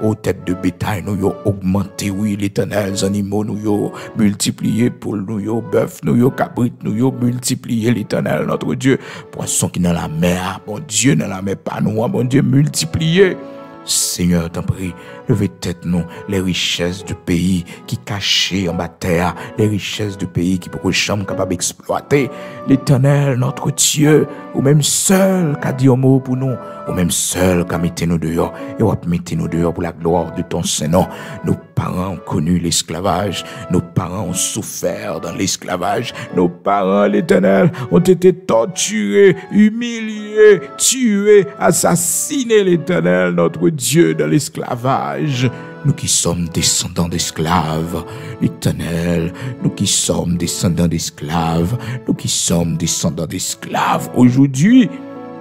aux têtes de bétail, nous yo augmenté, oui, l'Éternel, les animaux, nous yo multiplié, pour nous yo bœuf, nous yo cabrit, nous yo multiplié, l'Éternel, notre Dieu, poisson qui dans la mer, bon Dieu, dans la mer, pas nous, bon Dieu, multiplié. Seigneur, t'en prie, levez tête nous, les richesses du pays qui cachées en bas terre, les richesses du pays qui pour chambre capable d'exploiter. L'Éternel, notre Dieu, ou même seul qu'a dit un mot pour nous, ou même seul qu'a mis nous dehors, et ou mettez nous dehors pour la gloire de ton Saint-Nom. Nos parents ont connu l'esclavage, nos parents ont souffert dans l'esclavage, nos parents, l'Éternel, ont été torturés, humiliés, tués, assassinés, l'Éternel, notre Dieu, dans l'esclavage. Nous qui sommes descendants d'esclaves, l'Éternel, nous qui sommes descendants d'esclaves, nous qui sommes descendants d'esclaves, aujourd'hui,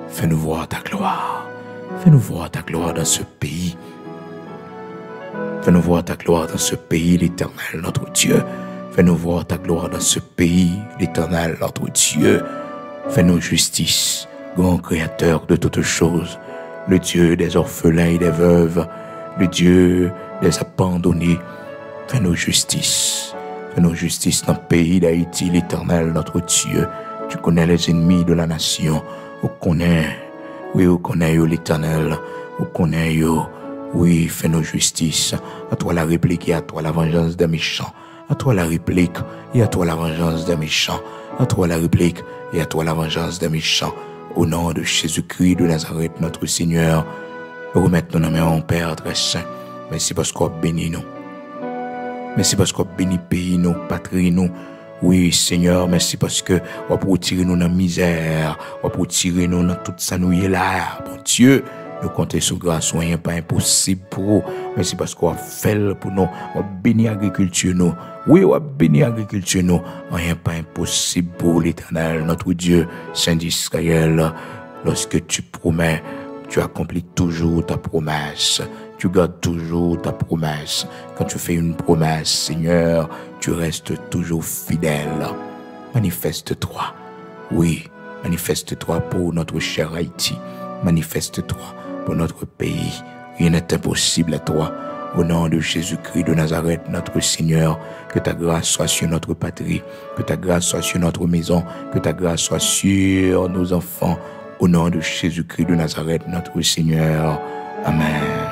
fais-nous voir ta gloire. Fais-nous voir ta gloire dans ce pays. Fais-nous voir ta gloire dans ce pays, l'Éternel, notre Dieu. Fais-nous voir ta gloire dans ce pays, l'Éternel, notre Dieu. Fais-nous justice, grand créateur de toutes choses, le Dieu des orphelins et des veuves, le Dieu des abandonnés. Fais-nous justice. Fais-nous justice dans le pays d'Haïti, l'Éternel, notre Dieu. Tu connais les ennemis de la nation. On connaît, oui, on connaît l'Éternel. On connaît, oui, fais-nous justice. À toi la réplique et à toi la vengeance des méchants. À toi la réplique et à toi la vengeance des méchants. À toi la réplique et à toi la vengeance des méchants. Au nom de Jésus-Christ de Nazareth, notre Seigneur, remettons nos mains en Père très saint. Merci parce qu'on bénit nous. Merci parce qu'on bénit pays nous, patrie nous. Oui, Seigneur, merci parce que on peut tirer nous dans la misère, on peut tirer nous dans toute ça nous y est là. Bon Dieu, nous comptons sur grâce, rien pas impossible pour vous. Merci parce qu'on fait pour nous, on bénit l'agriculture nous. Oui, on bénit l'agriculture nous, rien pas impossible pour l'Éternel, notre Dieu, Saint d'Israël. Lorsque tu promets, tu accomplis toujours ta promesse. Tu gardes toujours ta promesse. Quand tu fais une promesse, Seigneur, tu restes toujours fidèle. Manifeste-toi. Oui, manifeste-toi pour notre cher Haïti. Manifeste-toi pour notre pays. Rien n'est impossible à toi. Au nom de Jésus-Christ de Nazareth, notre Seigneur, que ta grâce soit sur notre patrie, que ta grâce soit sur notre maison, que ta grâce soit sur nos enfants. Au nom de Jésus-Christ de Nazareth, notre Seigneur. Amen.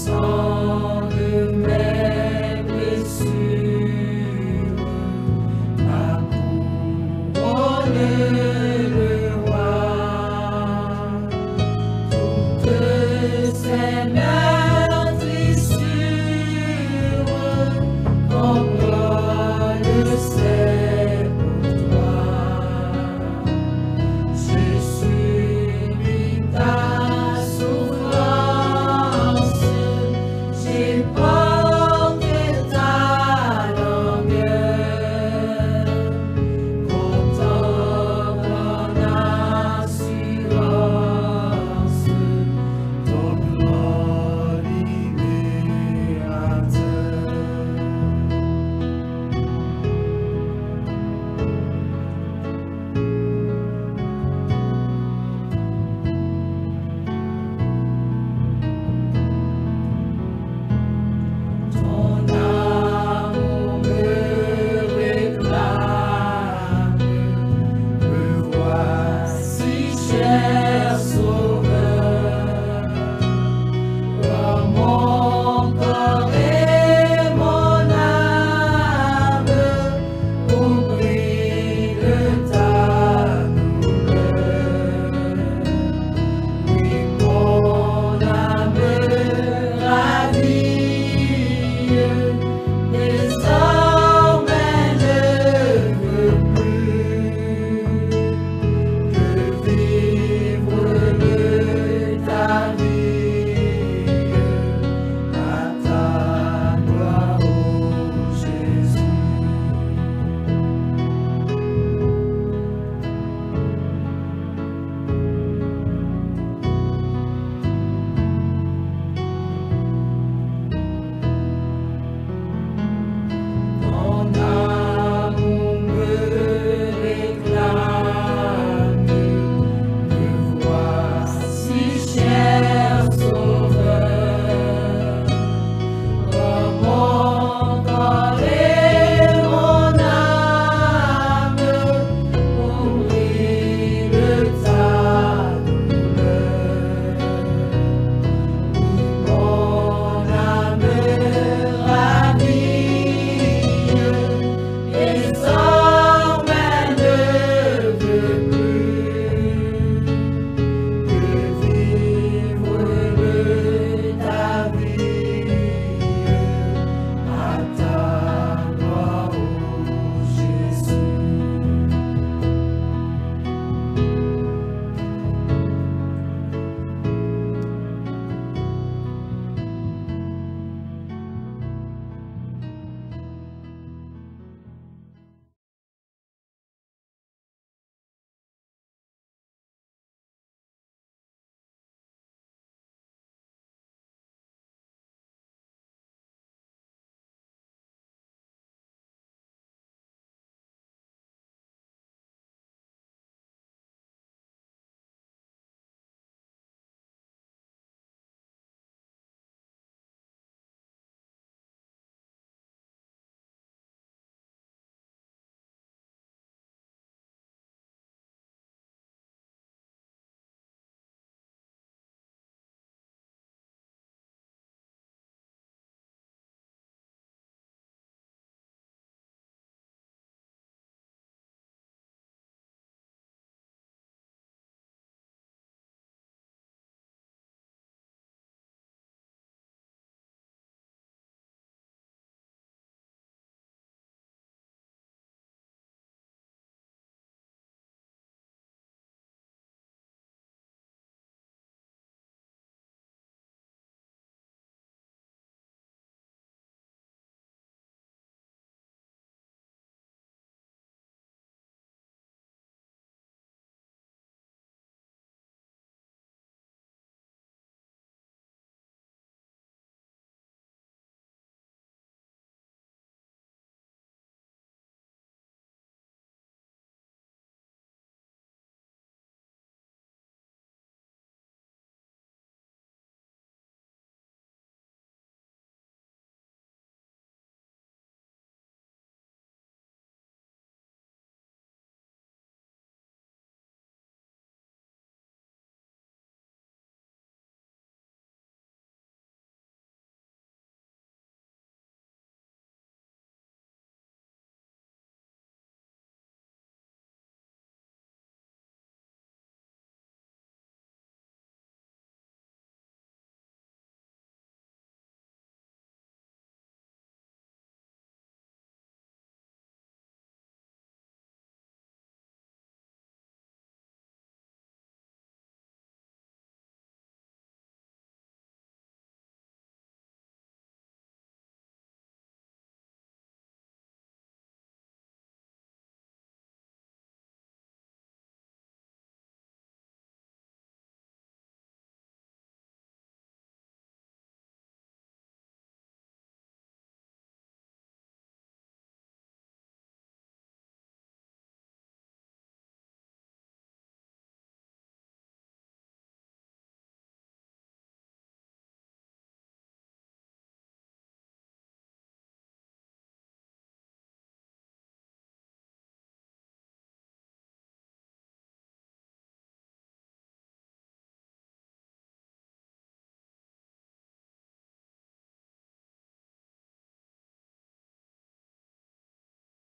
sang.